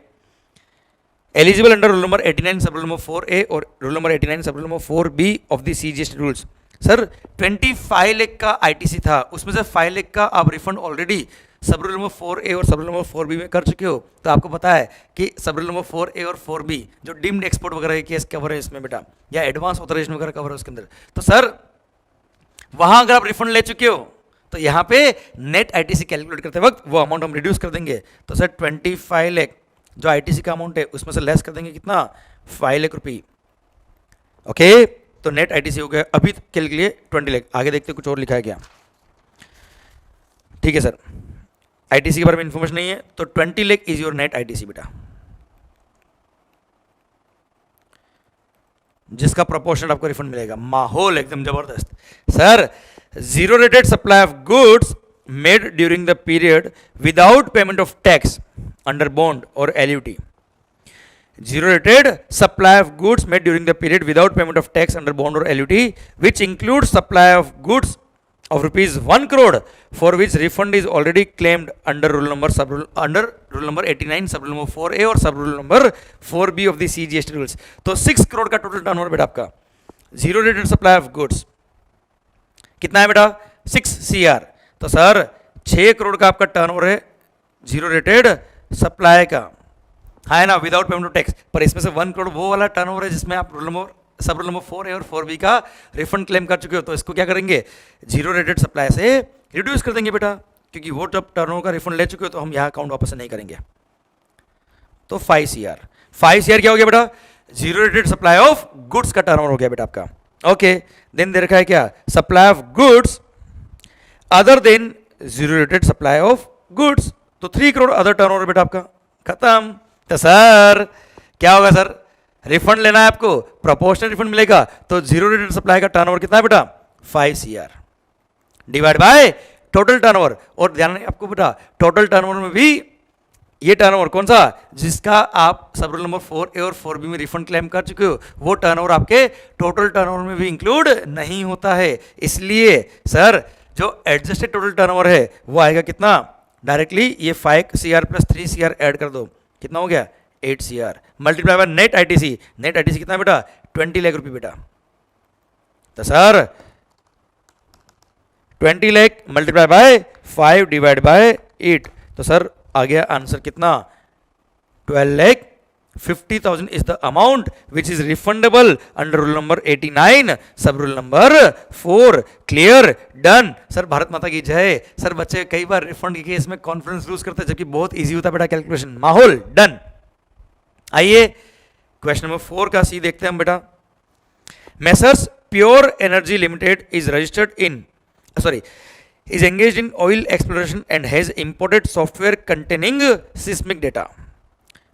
eligible under rule number 89 sub rule number 4A or rule number 89 sub rule number 4B of the CGST rules. Sir 25 lakh का ITC था, उसमें से 5 लाख का आप refund already सब rule number 4A और सब rule number 4B में कर चुके हो, तो आपको पता है कि सब रूल नंबर 4A और 4B जो डीम्ड एक्सपोर्ट वगैरह के केस कवर है इसमें बेटा, या एडवांस ऑथराइजेशन वगैरह कवर है उसके अंदर, तो सर वहां अगर आप रिफंड ले चुके हो तो यहाँ पे नेट आईटीसी कैलकुलेट करते वक्त वो अमाउंट हम रिड्यूस कर देंगे. तो सर 25 लाख जो आईटीसी का अमाउंट है उसमें से लेस कर देंगे कितना, 5 लाख रुपये. ओके, तो नेट आईटीसी हो गया अभी के लिए 20 लाख. आगे देखते कुछ और लिखा है क्या. ठीक है सर, आईटीसी के बारे में इंफॉर्मेशन नहीं है, तो 20 lakh is your net ITC बेटा, जिसका प्रोपोर्शन आपको रिफंड मिलेगा. माहौल एकदम जबरदस्त. Sir zero rated supply of goods made during the period without payment of tax under bond or LUT. Zero rated supply of goods made during the period without payment of tax under bond or LUT, which includes supply of goods of rupees 1 crore for which refund is already claimed under rule number 89 sub rule number 4A और sub rule number 4B of the CGST rules. तो 6 करोड़ का total turnover बेटा आपका. Zero rated supply of goods कितना है बेटा, 6 CR. तो sir 6 crore का आपका टर्नओवर है जीरो रेटेड सप्लाई का, हाँ है ना, विदाउट पेमेंट ऑफ टैक्स. पर इसमें से 1 करोड़ वो वाला टर्नओवर है जिसमें आप सब रूल नंबर 4A और 4B का रिफंड क्लेम कर चुके हो, तो इसको क्या करेंगे, जीरो रेटेड सप्लाई से रिड्यूस कर देंगे बेटा, क्योंकि वो जब टर्नओवर का रिफंड ले चुके हो तो हम यहाँ अकाउंट वापस नहीं करेंगे. तो 5 CR क्या हो गया बेटा, zero rated supply of goods का टर्नओवर हो गया बेटा आपका. ओके, देन दे रखा है क्या, supply of goods other than zero rated supply of goods, तो 3 करोड़ अदर टर्नओवर बेटा आपका खत्म. तो सर क्या होगा सर, रिफंड लेना है आपको, प्रोपोर्शनल रिफंड मिलेगा, तो जीरो रेटेड सप्लाई का टर्नओवर कितना है बेटा, 5 CR divide by total turnover. और ध्यान है आपको बेटा, टोटल टर्नओवर में भी ये टर्नओवर कौन सा, जिसका आप सब रूल नंबर 4A और 4B में रिफंड क्लेम कर चुके हो, वो टर्नओवर आपके टोटल टर्नओवर में भी इंक्लूड नहीं होता है. इसलिए सर जो एडजस्टेड टोटल टर्नओवर है वो आएगा कितना, डायरेक्टली ये 5 CR प्लस 3 CR ऐड कर दो, कितना हो गया 8 CR multiply by net ITC. Net ITC कितना बेटा, 20 लाख रुपये बेटा. तो sir 20 lakh multiply by 5 divide by 8, तो सर आ गया आंसर कितना, 12,50,000 is the amount which is refundable under rule number 89 सब rule number 4. Clear, done. Sir Bharat Mata की जय. सर बच्चे कई बार रिफंड के केस में कॉन्फिडेंस लूज करते हैं, जबकि बहुत इजी होता है बेटा कैलकुलेशन. माहौल डन. आइए क्वेश्चन नंबर 4 का सी देखते हैं हम बेटा. Messrs pure energy limited is registered in is engaged in oil exploration and has imported software containing seismic data.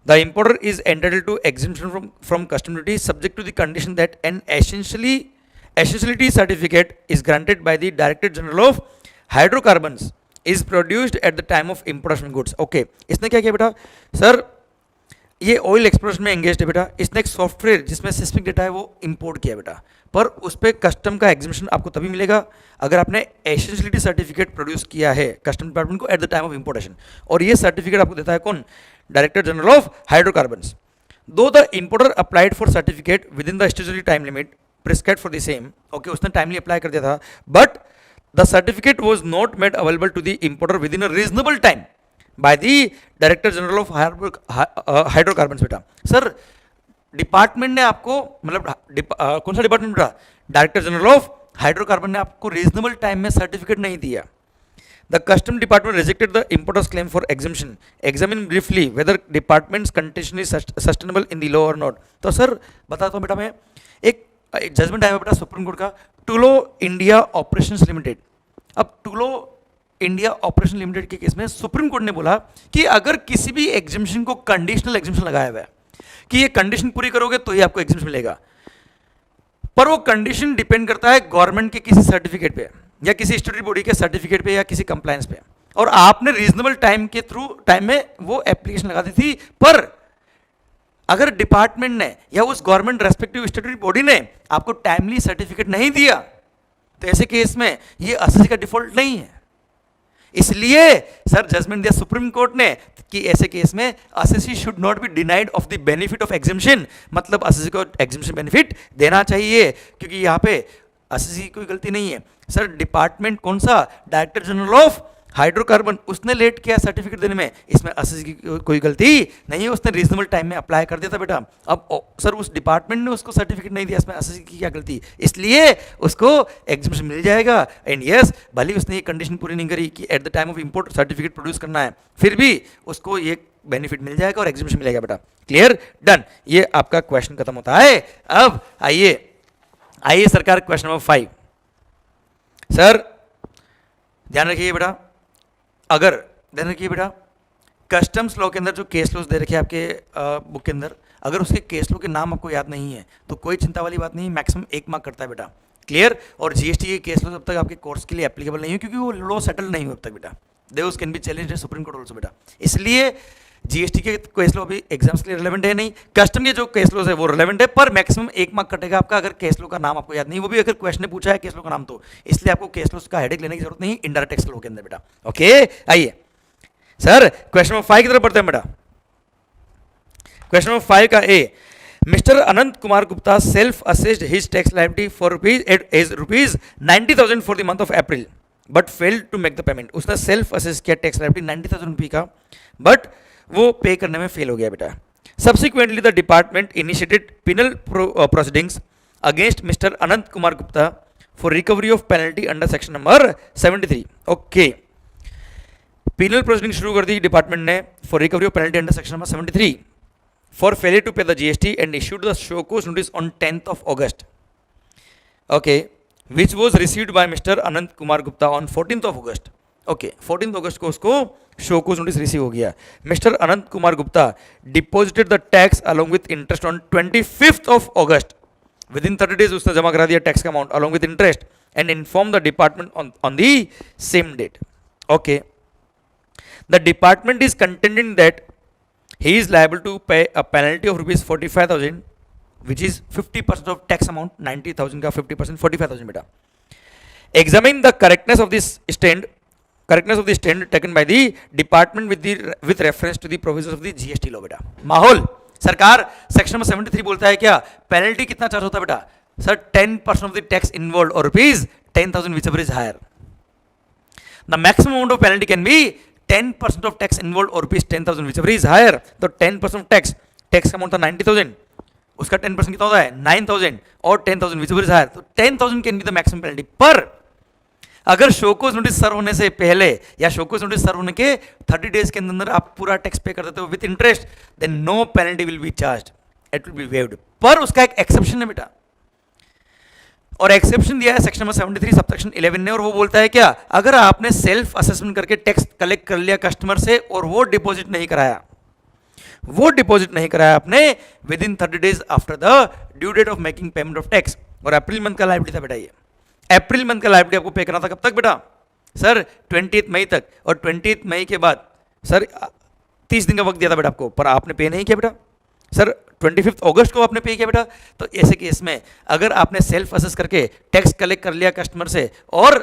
The importer is entitled to exemption from custom duty subject to the condition that an essentiality certificate is granted by the Director General of Hydrocarbons is produced at the time of importation goods. Okay, इसने क्या किया बेटा, sir ये oil exploration में engage है बेटा, इसने एक सॉफ्टवेयर जिसमें सिस्मिक डेटा है वो इंपोर्ट किया बेटा, पर उस पर कस्टम का एग्जिबिशन आपको तभी मिलेगा अगर आपने एसेंशियलिटी सर्टिफिकेट प्रोड्यूस किया है कस्टम डिपार्टमेंट को at the time of importation. और ये सर्टिफिकेट आपको देता है कौन, director general of hydrocarbons. Though the importer applied for certificate within the statutory time limit prescribe for the same, okay, उसने टाइमली अप्लाई कर दिया था, but the certificate was not made available to the importer within a reasonable time by the director general of hydrocarbons. बेटा sir department ने आपको, मतलब कौन सा डिपार्टमेंट बेटा, डायरेक्टर जनरल ऑफ हाइड्रोकार्बन ने आपको रीजनेबल टाइम में सर्टिफिकेट नहीं दिया। The custom department rejected the importer's claim for exemption. Examine briefly whether department's contention is sustainable in the law or not. तो सर बताता हूँ बेटा, मैं एक जजमेंट आया बेटा सुप्रीम कोर्ट का, टूलो इंडिया ऑपरेशंस लिमिटेड। अब टूलो इंडिया ऑपरेशन लिमिटेड के केस में सुप्रीम कोर्ट ने बोला कि अगर किसी भी एग्जामिशन को कंडीशनल एग्जामिशन लगाया हुआ है कि ये कंडीशन पूरी करोगे तो ही आपको एग्जामिशन मिलेगा, पर वो कंडीशन डिपेंड करता है गवर्नमेंट के किसी सर्टिफिकेट पे या किसी स्टैट्यूटरी बॉडी के सर्टिफिकेट पे या किसी कंप्लायंस पे, और आपने रीजनेबल टाइम के थ्रू टाइम में वो एप्लीकेशन लगा दी थी, पर अगर डिपार्टमेंट ने या उस गवर्नमेंट रेस्पेक्टिव स्टैट्यूटरी बॉडी ने आपको टाइमली सर्टिफिकेट नहीं दिया तो ऐसे केस में ये एसएससी का डिफॉल्ट नहीं है। इसलिए सर जजमेंट दिया सुप्रीम कोर्ट ने कि ऐसे केस में assessee should not be denied of the benefit of exemption, मतलब एसएससी को एग्जामिशन बेनिफिट देना चाहिए, क्योंकि यहाँ पे एसएससी की कोई गलती नहीं है। सर डिपार्टमेंट कौन सा, डायरेक्टर जनरल ऑफ हाइड्रोकार्बन, उसने लेट किया सर्टिफिकेट देने में, इसमें एसएससी की कोई गलती नहीं है, उसने रीजनेबल टाइम में अप्लाई कर दिया था बेटा। अब सर उस डिपार्टमेंट ने उसको सर्टिफिकेट नहीं दिया, इसमें एसएससी की क्या गलती, इसलिए उसको एग्जामिशन मिल जाएगा। एंड यस, भले उसने ये कंडीशन पूरी नहीं करी कि eight the time of import certificate produce करना है, फिर भी उसको ये बेनिफिट मिल जाएगा और एग्जामिशन मिलेगा बेटा। क्लियर, डन, ये आपका क्वेश्चन खत्म होता है। अब आइए सरकार क्वेश्चन नंबर 5। सर ध्यान रखिए बेटा, अगर ध्यान रखिए बेटा, कस्टम्स लॉ के अंदर जो केस लॉज दे रखे हैं आपके बुक के अंदर, अगर उसके केस लॉ के नाम आपको याद नहीं है तो कोई चिंता वाली बात नहीं, मैक्सिमम 1 मार्क करता है बेटा। क्लियर, और जीएसटी के केस लॉ जब तक आपके कोर्स के लिए एप्लीकेबल नहीं है क्योंकि वो लॉ सेटल नहीं हुआ अब तक बेटा, there can be challenged supreme court also बेटा, इसलिए जीएसटी के केस लॉ भी एग्जाम्स के लिए रिलेवेंट है नहीं। कस्टम के जो केस लॉज है वो रिलेवेंट है, पर मैक्सिमम 1 मार्क कटेगा आपका अगर केस लॉ का नाम आपको याद नहीं, वो भी अगर क्वेश्चन ने पूछा है केस लॉ का नाम तो, इसलिए आपको केस लॉ का हेडेक लेने की जरूरत नहीं इनडायरेक्ट टैक्स लॉ के अंदर बेटा। ओके, आइए सर क्वेश्चन नंबर 5 की तरफ बढ़ते हैं बेटा। क्वेश्चन नंबर 5 का A, mister Anant Kumar Gupta self assessed his tax liability for rupees 90,000 for the month of April but failed to make the payment. उसने सेल्फ असेस किया टैक्स लायबिलिटी 90,000 रुपये का, बट वो पे करने में फेल हो गया बेटा। Subsequently the department initiated penal proceedings against mister Anant Kumar Gupta for recovery of penalty under section number 73। Okay, penal proceeding शुरू कर दी डिपार्टमेंट ने for recovery of penalty under section number 73 for failure to pay the GST and issued the show cause notice on 10th of August, okay, which was received by Mr. Anant Kumar Gupta on 14th of August। Okay, 14th August को उसको show cause notice receive हो गया। Mr Anant Kumar Gupta deposited the tax along with interest on 25th of August, within 30 days उसने जमा करा दिया tax का amount along with interest and inform the department on the same date. Okay, the department is contending that he is liable to pay a penalty of rupees 45,000 which is 50% of tax amount, 90,000 का 50% 45,000 बेटा। Examine the correctness of the stand taken by the department with reference to the provisions of the GST law बेटा। माहौल सरकार section number 73 बोलता है क्या, penalty कितना charge होता है बेटा, sir 10% of the tax involved or rupees 10,000 whichever is higher, the maximum amount of penalty can be 10% of tax involved or rupees 10,000 whichever is higher। तो 10% of टैक्स का amount था 90,000, उसका 10% कितना होता है 9,000 और 10,000 whichever is higher, तो 10,000 can be the maximum penalty. पर अगर शोकोज नोटिस सर्व होने से पहले या शोकोज नोटिस सर्व होने के 30 days के अंदर आप पूरा टैक्स पे कर देते हो with interest, then no penalty will be charged, it will be waived. पर उसका एक एक्सेप्शन है बेटा, और एक्सेप्शन दिया है सेक्शन नंबर 73 सबसेक्शन 11 ने, और वो बोलता है क्या, अगर आपने सेल्फ असेसमेंट करके टैक्स कलेक्ट कर लिया कस्टमर से और वो डिपॉजिट नहीं कराया आपने within 30 days after the due date of making payment of tax, और अप्रैल मंथ का लायबिलिटी था बेटा, ये अप्रैल मंथ का लायबिलिटी आपको पे करना था कब तक बेटा, सर 20 मई तक, और 20 मई के बाद सर 30 दिन का वक्त दिया था बेटा आपको, पर आपने पे नहीं किया बेटा। सर 25 अगस्त को आपने पे किया बेटा, तो ऐसे केस में अगर आपने सेल्फ असेस करके टैक्स कलेक्ट कर लिया कस्टमर से और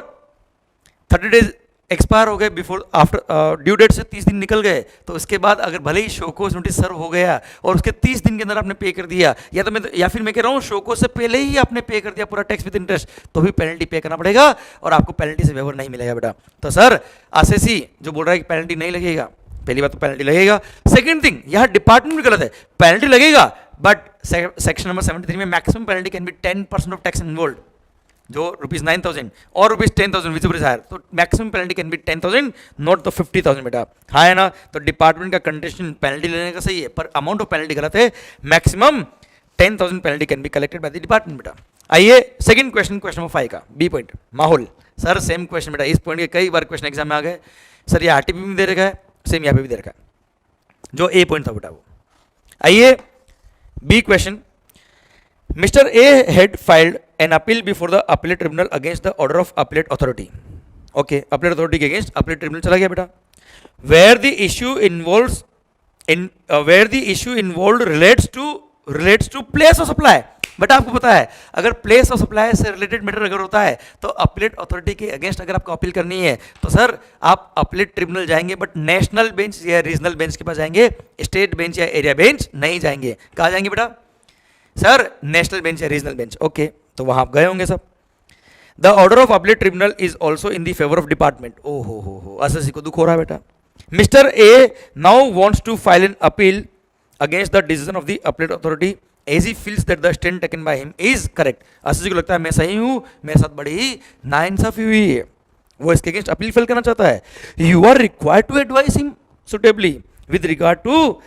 30 days एक्सपायर हो गए बिफोर आफ्टर ड्यू डेट से 30 दिन निकल गए, तो उसके बाद अगर भले ही शोकोस नोटिस सर्व हो गया और उसके 30 दिन के अंदर आपने पे कर दिया, या फिर मैं कह रहा हूँ शोकोस से पहले ही आपने पे कर दिया पूरा टैक्स विद इंटरेस्ट, तो भी पेनल्टी पे करना पड़ेगा और आपको पेनल्टी से वेवर नहीं मिलेगा बेटा। तो सर आरसीसी जो बोल रहा है कि पेनल्टी नहीं लगेगा, पहली बात तो पेनल्टी लगेगा। सेकंड थिंग, यहाँ डिपार्टमेंट भी गलत है, पेनल्टी लगेगा बट सेक्शन नंबर 73 में maximum penalty can be 10% of tax involve, जो ₹9,000 और ₹10,000 विच इज हायर, तो maximum penalty can be 10,000 not the 50,000 बेटा। हाँ है ना, तो डिपार्टमेंट का कंडीशन पेनल्टी लेने का सही है पर अमाउंट ऑफ पेनल्टी गलत है, maximum 10,000 penalty can be collected by the department बेटा। आइए सेकंड क्वेश्चन, क्वेश्चन नंबर 5 का बी पॉइंट माहौल। सर सेम क्वेश्चन बेटा, इस पॉइंट के कई बार क्वेश्चन एग्जाम में आ गए सर, ये आरटीपी में दे रखा है, सेम यहाँ पे भी दे रखा है, जो ए पॉइंट था बेटा वो। आइए B question, Mr. A had filed an appeal before the appellate tribunal against the order of appellate authority. Okay, appellate authority के against appellate tribunal चला गया बेटा। Where the issue involved relates to place of supply। But आपको पता है अगर place of supply से related matter अगर होता है तो अपीलेट अथॉरिटी के अगेंस्ट अगर आपको अपील करनी है तो सर आप अपीलेट ट्रिब्यूनल जाएंगे, बट नेशनल बेंच या रीजनल बेंच के पास जाएंगे, स्टेट बेंच या एरिया बेंच नहीं जाएंगे। कहाँ जाएंगे बेटा? सर नेशनल बेंच या रीजनल बेंच। ओके, तो वहां आप गए होंगे सब। The order of appellate tribunal is also in the favour of department. ओ हो एसएससी को दुख हो रहा है बेटा। Mister A now wants to file an appeal against the decision of the appellate authority as he feels that the stand taken by him is correct. Assessee को लगता है मैं सही हूं, मेरे साथ बड़ी नाइंसाफी हुई है, वो इसके अगेंस्ट अपील फाइल करना चाहता है। You are required to advise him suitably with regard to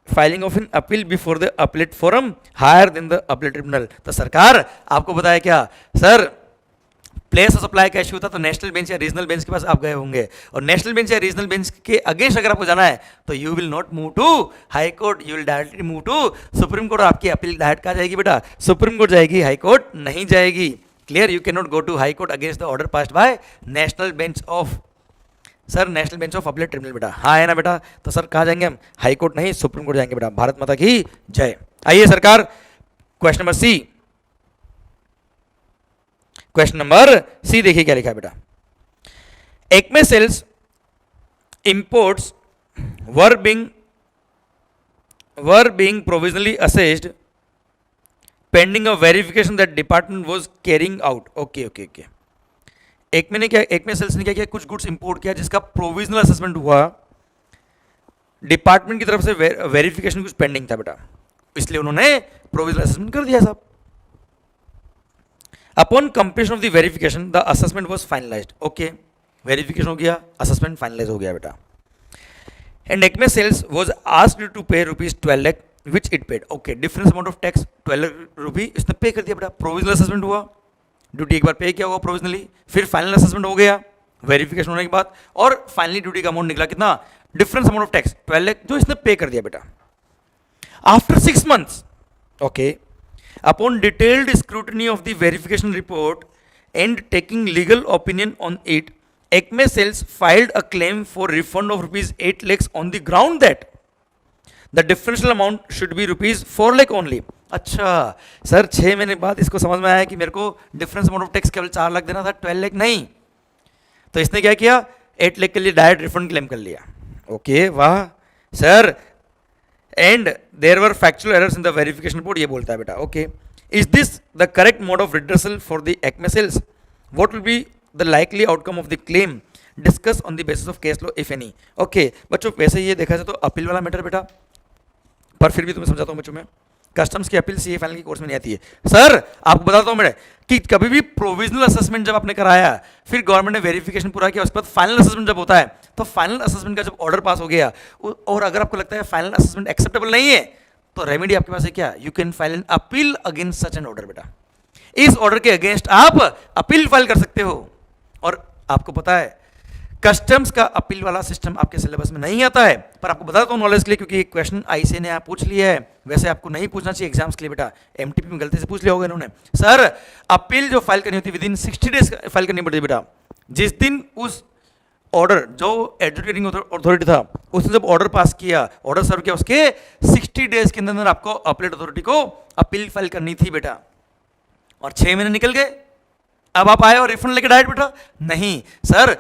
filing of an appeal before the appellate forum higher than the appellate tribunal. तो सरकार आपको बताया क्या सर, प्लेस ऑफ सप्लाई का इशू था तो नेशनल बेंच या रीजनल बेंच के पास आप गए होंगे, और नेशनल बेंच या रीजनल बेंच के अगेंस्ट अगर आपको जाना है तो you will not move to high court, you will directly move to supreme court. आपकी अपील डायरेक्ट कहाँ जाएगी बेटा? सुप्रीम कोर्ट जाएगी, हाई कोर्ट नहीं जाएगी। Clear? You can not go to high court against the order passed by national bench of, sir national bench of appellate tribunal बेटा। हाँ है ना बेटा? तो सर कहाँ जाएंगे हम? हाई कोर्ट नहीं, सुप्रीम कोर्ट जाएंगे बेटा। भारत माता की जय। आइए सरकार question number C, question number C देखिए क्या लिखा है बेटा। Acme Sales imports were being provisionally assessed pending a verification that department was carrying out। Okay okay okay, Acme Sales ने क्या किया? कुछ गुड्स इंपोर्ट किया जिसका प्रोविजनल असेसमेंट हुआ, डिपार्टमेंट की तरफ से वेरिफिकेशन कुछ पेंडिंग था बेटा, इसलिए उन्होंने प्रोविजनल असेसमेंट कर दिया साहब। Upon completion of the verification the assessment was finalised. Okay, verification हो गया, असेसमेंट फाइनलाइज हो गया बेटा। And Acme sales was asked to pay ₹12 lakh which it paid. Okay, difference amount of tax 12 lakh rupee इसने pay कर दिया बेटा। प्रोविजनल असेसमेंट हुआ, ड्यूटी एक बार पे किया होगा प्रोविजनली, फिर फाइनल असेसमेंट हो गया वेरिफिकेशन होने के बाद, और फाइनली ड्यूटी का अमाउंट निकला कितना? Difference amount of tax 12 lakh जो इसने पे कर दिया बेटा। After 6 months, okay, upon detailed scrutiny of the verification report and taking legal opinion on it, Acme Sales filed a claim for refund of ₹8 lakhs on the ground that the differential amount should be ₹4 lakh only। अच्छा sir 6 महीने बाद इसको समझ में आया कि मेरे को डिफरेंस अमाउंट ऑफ टैक्स केवल 4 लाख देना था, 12 लाख नहीं। तो इसने क्या किया? 8 लाख के लिए डायरेक्ट रिफंड क्लेम कर लिया। ओके, वाह sir. And there were factual errors in the verification report, ये बोलता है बेटा। Okay, is this the correct mode of redressal for the Acme Sales? What will be the likely outcome of the claim? Discuss on the basis of case law if any. Okay बच्चों, वैसे ये देखा जाए तो appeal वाला matter बेटा, पर फिर भी तुम्हें समझाता हूँ बच्चों में, कस्टम्स की अपील सीए फाइनल की कोर्स में नहीं आती है। सर आपको बताता हूँ मैं कि कभी भी प्रोविजनल असेसमेंट जब आपने कराया, फिर गवर्नमेंट ने वेरिफिकेशन पूरा किया, उसके बाद फाइनल असेसमेंट जब होता है, तो फाइनल असेसमेंट का जब ऑर्डर पास हो गया और अगर आपको लगता है फाइनल असेसमेंट एक्सेप्टेबल नहीं है, तो रेमेडी आपके पास है क्या? You can file an appeal against such an order बेटा। इस ऑर्डर के अगेंस्ट आप अपील फाइल कर सकते हो। और आपको पता है कस्टम्स का अपील वाला सिस्टम आपके सिलेबस में नहीं आता है, पर आपको बताता हूँ नॉलेज के लिए, क्योंकि एक क्वेश्चन आईसीए ने आप पूछ लिया है। वैसे आपको नहीं पूछना चाहिए एग्जाम्स के लिए बेटा, एमटीपी में गलती से पूछ लिया होगा इन्होंने। सर अपील जो फाइल करनी होती है विदिन 60 डेज फाइल करनी पड़ती है बेटा। जिस दिन उस ऑर्डर जो एडजुडिकेटिंग अथॉरिटी था उसने जब ऑर्डर पास किया, ऑर्डर सर्व किया, उसके 60 डेज के अंदर आपको अपीलेट अथॉरिटी को अपील फाइल करनी थी बेटा। और 6 महीने निकल गए, अब आप आए और रिफंड लेके डायरेक्ट बेटा, नहीं सर,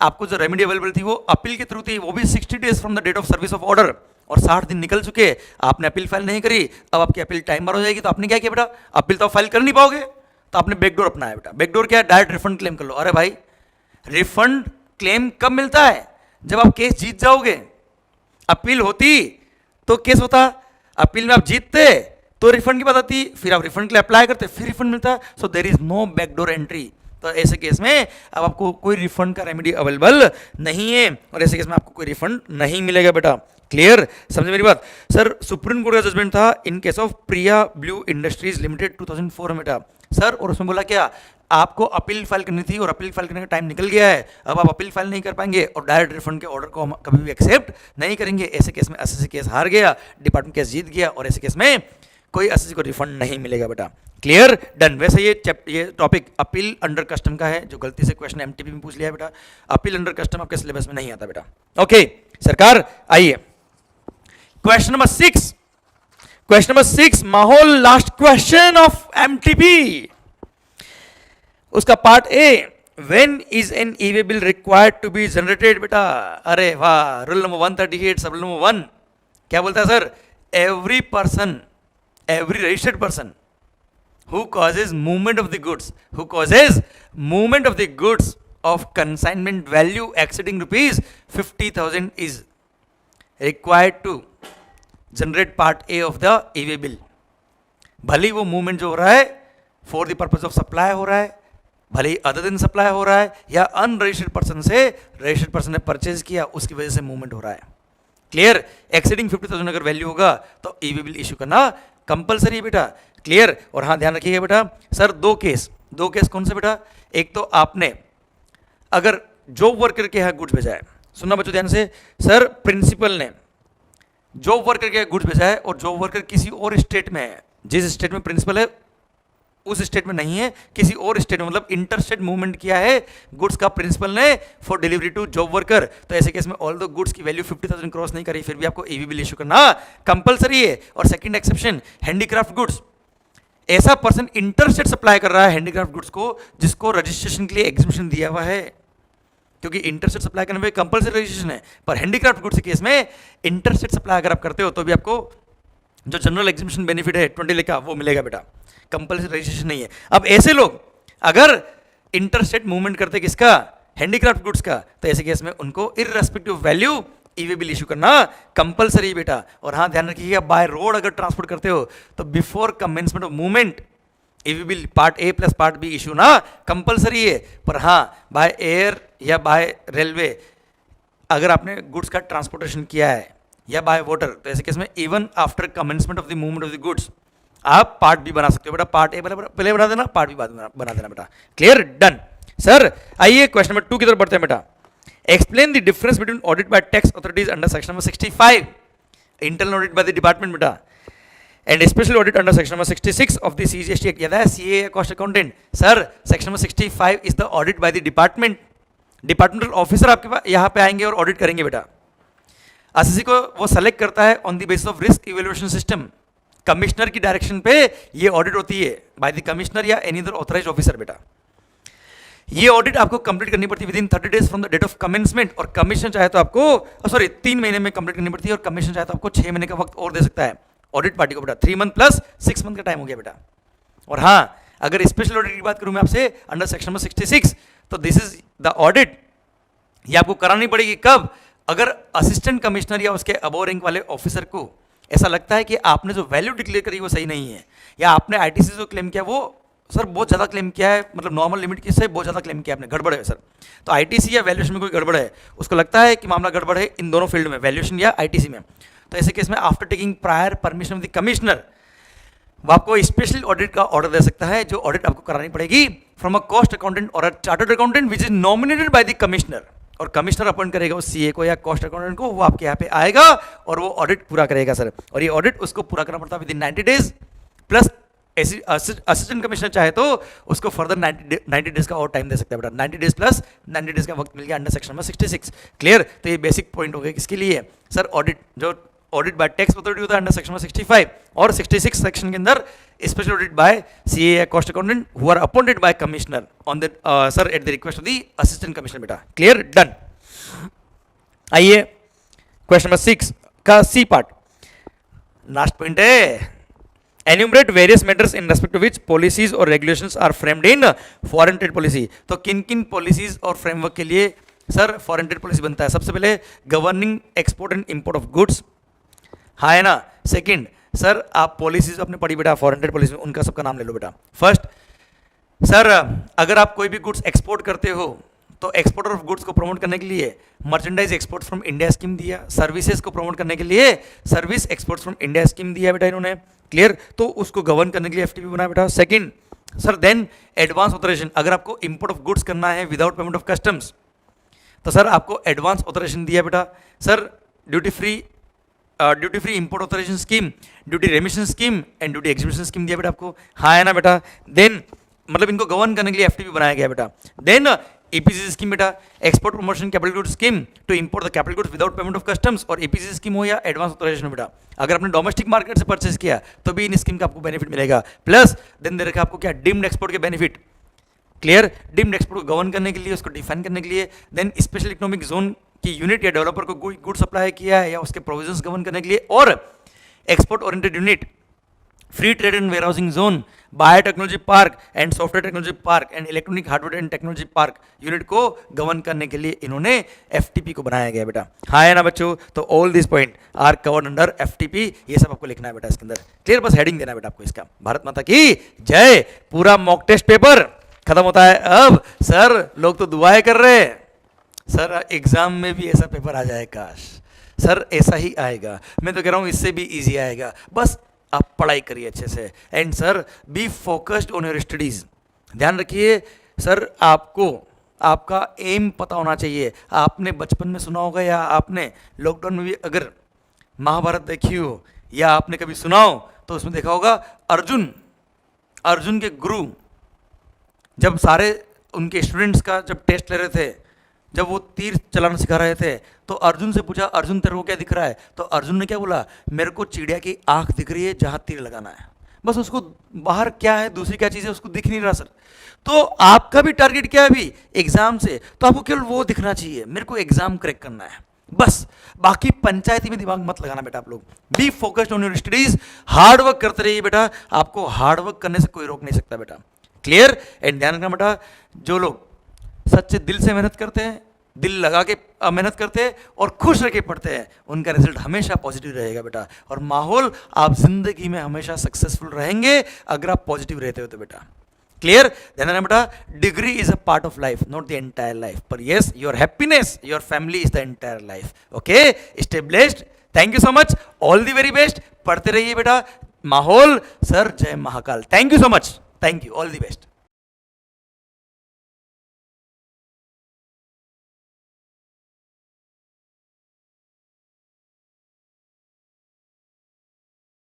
आपको जो रेमेडी अवेलेबल थी वो अपील के थ्रू थी, वो भी 60 days from the date of service of order, और 60 दिन निकल चुके, आपने अपील फाइल नहीं करी, अब आपकी अपील टाइम बार हो जाएगी, तो आपने क्या किया बेटा, अपील तो फाइल कर नहीं पाओगे, तो आपने बैकडोर अपनाया बेटा। बैकडोर क्या है, डायरेक्ट रिफंड क्लेम कर लो। अरे भाई, रिफंड क्लेम कब मिलता है, जब आप केस जीत जाओगे। अपील होती तो केस होता, अपील में आप जीतते तो रिफंड की बात आती, फिर आप रिफंड के लिए अप्लाई करते, फिर रिफंड मिलता। So there is no backdoor entry. तो ऐसे केस में अब आपको कोई रिफंड का रेमेडी अवेलेबल नहीं है, और ऐसे केस में आपको कोई रिफंड नहीं मिलेगा बेटा। क्लियर, समझे मेरी बात। सर, सुप्रीम कोर्ट का जजमेंट था in case of Priya blue industries limited 2004 में बेटा। सर, और उसमें बोला क्या, आपको अपील फाइल करनी थी और अपील फाइल करने का टाइम निकल गया है, अब आप अपील फाइल नहीं कर पाएंगे और डायरेक्ट रिफंड के ऑर्डर को हम कभी भी एक्सेप्ट नहीं करेंगे। ऐसे केस में एसएससी केस हार गया, डिपार्टमेंट केस जीत गया, और ऐसे केस में कोई एसएससी को रिफंड नहीं मिलेगा बेटा। Clear, done. वैसे ये टॉपिक अपील अंडर कस्टम का है, जो गलती से क्वेश्चन एमटीपी में पूछ लिया है बेटा। अपील अंडर कस्टम आपके सिलेबस में नहीं आता बेटा। ओके सरकार, आइए क्वेश्चन नंबर 6। क्वेश्चन नंबर 6 माहौल, लास्ट क्वेश्चन ऑफ एमटीपी, उसका part A, when is an e-way bill required to be generated बेटा। अरे वाह, रूल नंबर 138 सब रूल नंबर 1 क्या बोलता है sir, every person, every registered person who causes movement of the goods of consignment value exceeding rupees 50,000 is required to generate part A of the e-way bill। भले वो movement जो हो रहा है for the purpose of supply हो रहा है, भले ही अदर दिन सप्लाई हो रहा है, या अनरजिस्टर्ड पर्सन से रजिस्टर्ड पर्सन ने परचेज किया उसकी वजह से मूवमेंट हो रहा है। क्लियर, एक्सीडिंग 50,000 अगर वैल्यू होगा तो ई-वे बिल इशू करना कंपलसरी है बेटा। क्लियर, और हाँ ध्यान रखिएगा बेटा सर, दो केस कौन से बेटा, एक तो आपने अगर जॉब वर्कर के यहाँ गुड्स भेजा है, सुनना बच्चों ध्यान से, सर प्रिंसिपल ने जॉब वर्कर के यहाँ गुड्स भेजा है और जॉब वर्कर किसी और स्टेट में है, जिस स्टेट में प्रिंसिपल है उस स्टेट में नहीं है, किसी और स्टेट में, मतलब इंटर स्टेट मूवमेंट किया है गुड्स का प्रिंसिपल ने for delivery to job worker. तो ऐसे केस में ऑल दो गुड्स की वैल्यू 50,000 क्रॉस नहीं करी, फिर भी आपको ई-वे बिल इशू करना कंपलसरी है। और सेकंड एक्सेप्शन, हैंडीक्राफ्ट गुड्स, ऐसा पर्सन इंटर स्टेट सप्लाई कर रहा है हैंडीक्राफ्ट गुड्स को जिसको रजिस्ट्रेशन के लिए एग्जिबिशन दिया हुआ है, क्योंकि इंटर स्टेट सप्लाई करने में कंपलसरी रजिस्ट्रेशन है। पर हैंडीक्राफ्ट गुड्स के केस में इंटर स्टेट सप्लाई अगर आप करते हो तो भी आपको जो जनरल एग्जिबिशन बेनिफिट है 20 लाख का वो मिलेगा बेटा, कंपलसरी रजिस्ट्रेशन नहीं है। अब ऐसे लोग अगर इंटर स्टेट मूवमेंट करते किसका, हैंडीक्राफ्ट गुड्स का, तो ऐसे केस में उनको irrespective value e-way bill issue करना कंपलसरी बेटा। और हाँ ध्यान रखिएगा, बाय रोड अगर ट्रांसपोर्ट करते हो तो before commencement of movement e-way bill part A plus part B issue ना कंपलसरी है। पर हाँ बाय एयर या बाय रेलवे अगर आपने गुड्स का ट्रांसपोर्टेशन किया है या बाय वाटर, तो ऐसे केस में even after commencement of the movement of the goods आप पार्ट बी बना सकते हो बेटा। पार्ट ए पहले बना देना, पार्ट बी बाद में बना देना बेटा। Clear, done. सर आइए क्वेश्चन नंबर 2 की तरफ बढ़ते हैं बेटा। Explain the difference between audit by tax authorities under section number 65, internal audit by the department बेटा, and special audit under section number 66 of the CGST act. याद है CA cost accountant, sir section number 65 is the audit by the department. Departmental officer आपके पास यहाँ पे आएंगे और audit करेंगे बेटा। एसएससी को वो सेलेक्ट करता है on the basis of risk evaluation system. Commissioner की डायरेक्शन पे ये ऑडिट होती है बाय द कमिश्नर या एनी अदर ऑथराइज्ड ऑफिसर बेटा। ये ऑडिट आपको कंप्लीट करनी पड़ती है within 30 days from the date of commencement, और कमीशन चाहे तो आपको 3 महीने में कंप्लीट करनी पड़ती है, और कमीशन चाहे तो आपको 6 महीने का वक्त और दे सकता है ऑडिट पार्टी को बेटा। 3 मंथ प्लस 6 मंथ का टाइम हो गया बेटा। और हाँ अगर स्पेशल ऑडिट की बात करूं मैं आपसे अंडर सेक्शन नंबर 66, तो दिस इज द ऑडिट, ये आपको करानी पड़ेगी कब, अगर असिस्टेंट कमिश्नर या उसके अबव रैंक वाले ऑफिसर को ऐसा लगता है कि आपने जो वैल्यू डिक्लेयर करी वो सही नहीं है, या आपने आईटीसी जो क्लेम किया वो सर बहुत ज़्यादा क्लेम किया है, मतलब नॉर्मल लिमिट की से बहुत ज़्यादा क्लेम किया आपने, गड़बड़ है सर। तो आईटीसी या वैल्यूएशन में कोई गड़बड़ है, उसको लगता है कि मामला गड़बड़ है इन दोनों फील्ड में, वैल्यूएशन या आईटीसी में, तो ऐसे केस में after taking prior permission of the commissioner वो आपको स्पेशल ऑडिट का ऑर्डर दे सकता है, जो ऑडिट आपको करानी पड़ेगी फ्रॉम अ कॉस्ट अकाउंटेंट और a chartered accountant which is nominated by the commissioner, और कमिश्नर अपॉइंट करेगा उस सीए को या कॉस्ट अकाउंटेंट को, वो आपके यहाँ पे आएगा और वो ऑडिट पूरा करेगा सर। और ये ऑडिट उसको पूरा करना पड़ता है with in 90 days plus assistant commissioner चाहे तो उसको फर्दर 90 डेज का और टाइम दे सकता है बेटा। 90 डेज प्लस 90 डेज का वक्त मिल गया अंडर सेक्शन नंबर 66। क्लियर, तो ये बेसिक पॉइंट हो गया किसके लिए सर, ऑडिट जो ऑडिट बाय टैक्स अथॉरिटी होता है अंडर सेक्शन 65 और 66 सेक्शन के अंदर स्पेशल ऑडिट बाय सीए या cost accountant who are appointed by commissioner on the sir at the request of the assistant commissioner. बेटा क्लियर, डन। आइए question number 6 का C part, last point है, enumerate various matters in respect to which policies और regulations are framed in foreign trade policy. तो किन किन policies और framework के लिए सर फॉरेन ट्रेड पॉलिसी बनता है? सबसे पहले governing export and import of goods, हाँ है ना। सेकंड सर आप पॉलिसीज अपने पढ़ी बेटा फॉरेन ट्रेड पॉलिसी में, उनका सबका नाम ले लो बेटा। फर्स्ट सर अगर आप कोई भी गुड्स एक्सपोर्ट करते हो तो एक्सपोर्टर ऑफ गुड्स को प्रमोट करने के लिए merchandise export from India scheme दिया, सर्विसेज को प्रमोट करने के लिए service export from India scheme दिया बेटा इन्होंने, क्लियर। तो उसको गवर्न करने के लिए एफटीपी बनाया बेटा। Second sir then advance authorisation, अगर आपको इंपोर्ट ऑफ गुड्स करना है विदाउट पेमेंट ऑफ कस्टम्स तो सर आपको एडवांस ऑथराइजेशन दिया बेटा। Sir duty free import authorisation scheme, duty remission scheme and duty exhibition scheme दिया बेटा आपको, हाँ है ना बेटा। देन मतलब इनको गवर्न करने के लिए एफटीपी बनाया गया बेटा। देन ईपीसी स्कीम बेटा, export promotion capital goods scheme to import the capital goods without payment of customs, और ईपीसी स्कीम हो या एडवांस ऑथराइजेशन बेटा, अगर आपने डोमेस्टिक मार्केट से परचेज किया तो भी इन स्कीम का आपको बेनिफिट मिलेगा। प्लस देन दे रखा आपको क्या, डीम्ड एक्सपोर्ट के बेनिफिट, क्लियर। डीम्ड एक्सपोर्ट को गवर्न करने के लिए, उसको डिफाइन करने के लिए, देन स्पेशल इकोनॉमिक जोन की यूनिट या डेवलपर को गुड सप्लाई किया है या उसके प्रोविजंस गवर्न करने के लिए, और export oriented unit, free trade and warehousing zone, biotechnology park and software technology park and electronic hardware and technology park unit को गवर्न करने के लिए इन्होंने एफटीपी को बनाया गया बेटा, हाँ है ना बच्चों। तो all this point are covered under FTP, ये सब आपको लिखना है बेटा इसके अंदर, क्लियर। बस हेडिंग देना बेटा आपको इसका। भारत माता की जय। पूरा मॉक टेस्ट पेपर खत्म होता है अब। सर लोग तो दुआएं कर रहे हैं, सर एग्जाम में भी ऐसा पेपर आ जाए काश, सर ऐसा ही आएगा। मैं तो कह रहा हूँ इससे भी इजी आएगा, बस आप पढ़ाई करिए अच्छे से। And sir be focused on your studies, ध्यान रखिए सर आपको आपका एम पता होना चाहिए। आपने बचपन में सुना होगा या आपने लॉकडाउन में भी अगर महाभारत देखी हो या आपने कभी सुना हो तो उसमें देखा होगा अर्जुन के गुरु जब सारे उनके स्टूडेंट्स का जब टेस्ट ले रहे थे, जब वो तीर चलाना सिखा रहे थे तो अर्जुन से पूछा, अर्जुन तेरे को क्या दिख रहा है? तो अर्जुन ने क्या बोला, मेरे को चिड़िया की आंख दिख रही है जहां तीर लगाना है। बस उसको बाहर क्या है, दूसरी क्या चीज़ है उसको दिख नहीं रहा सर। तो आपका भी टारगेट क्या है अभी एग्जाम से, तो आपको केवल वो दिखना चाहिए, मेरे को एग्जाम क्रैक करना है बस। बाकी पंचायती में दिमाग मत लगाना बेटा आप लोग। Be focused on your studies, hard work करते रहिए बेटा, आपको हार्ड वर्क करने से कोई रोक नहीं सकता बेटा, क्लियर। एंड ध्यान रखना बेटा, जो लोग सच्चे दिल से मेहनत करते हैं, दिल लगा के मेहनत करते हैं और खुश रह के पढ़ते हैं, उनका रिजल्ट हमेशा पॉजिटिव रहेगा बेटा। और माहौल, आप जिंदगी में हमेशा सक्सेसफुल रहेंगे अगर आप पॉजिटिव रहते हो तो बेटा, क्लियर। ध्यान रखना बेटा, degree is a part of life, not the entire life, पर yes your happiness, your family is the entire life. Okay, stay blessed, thank you so much, all the very best. पढ़ते रहिए बेटा, माहौल sir, जय Mahakal. Thank you so much, thank you, all the best.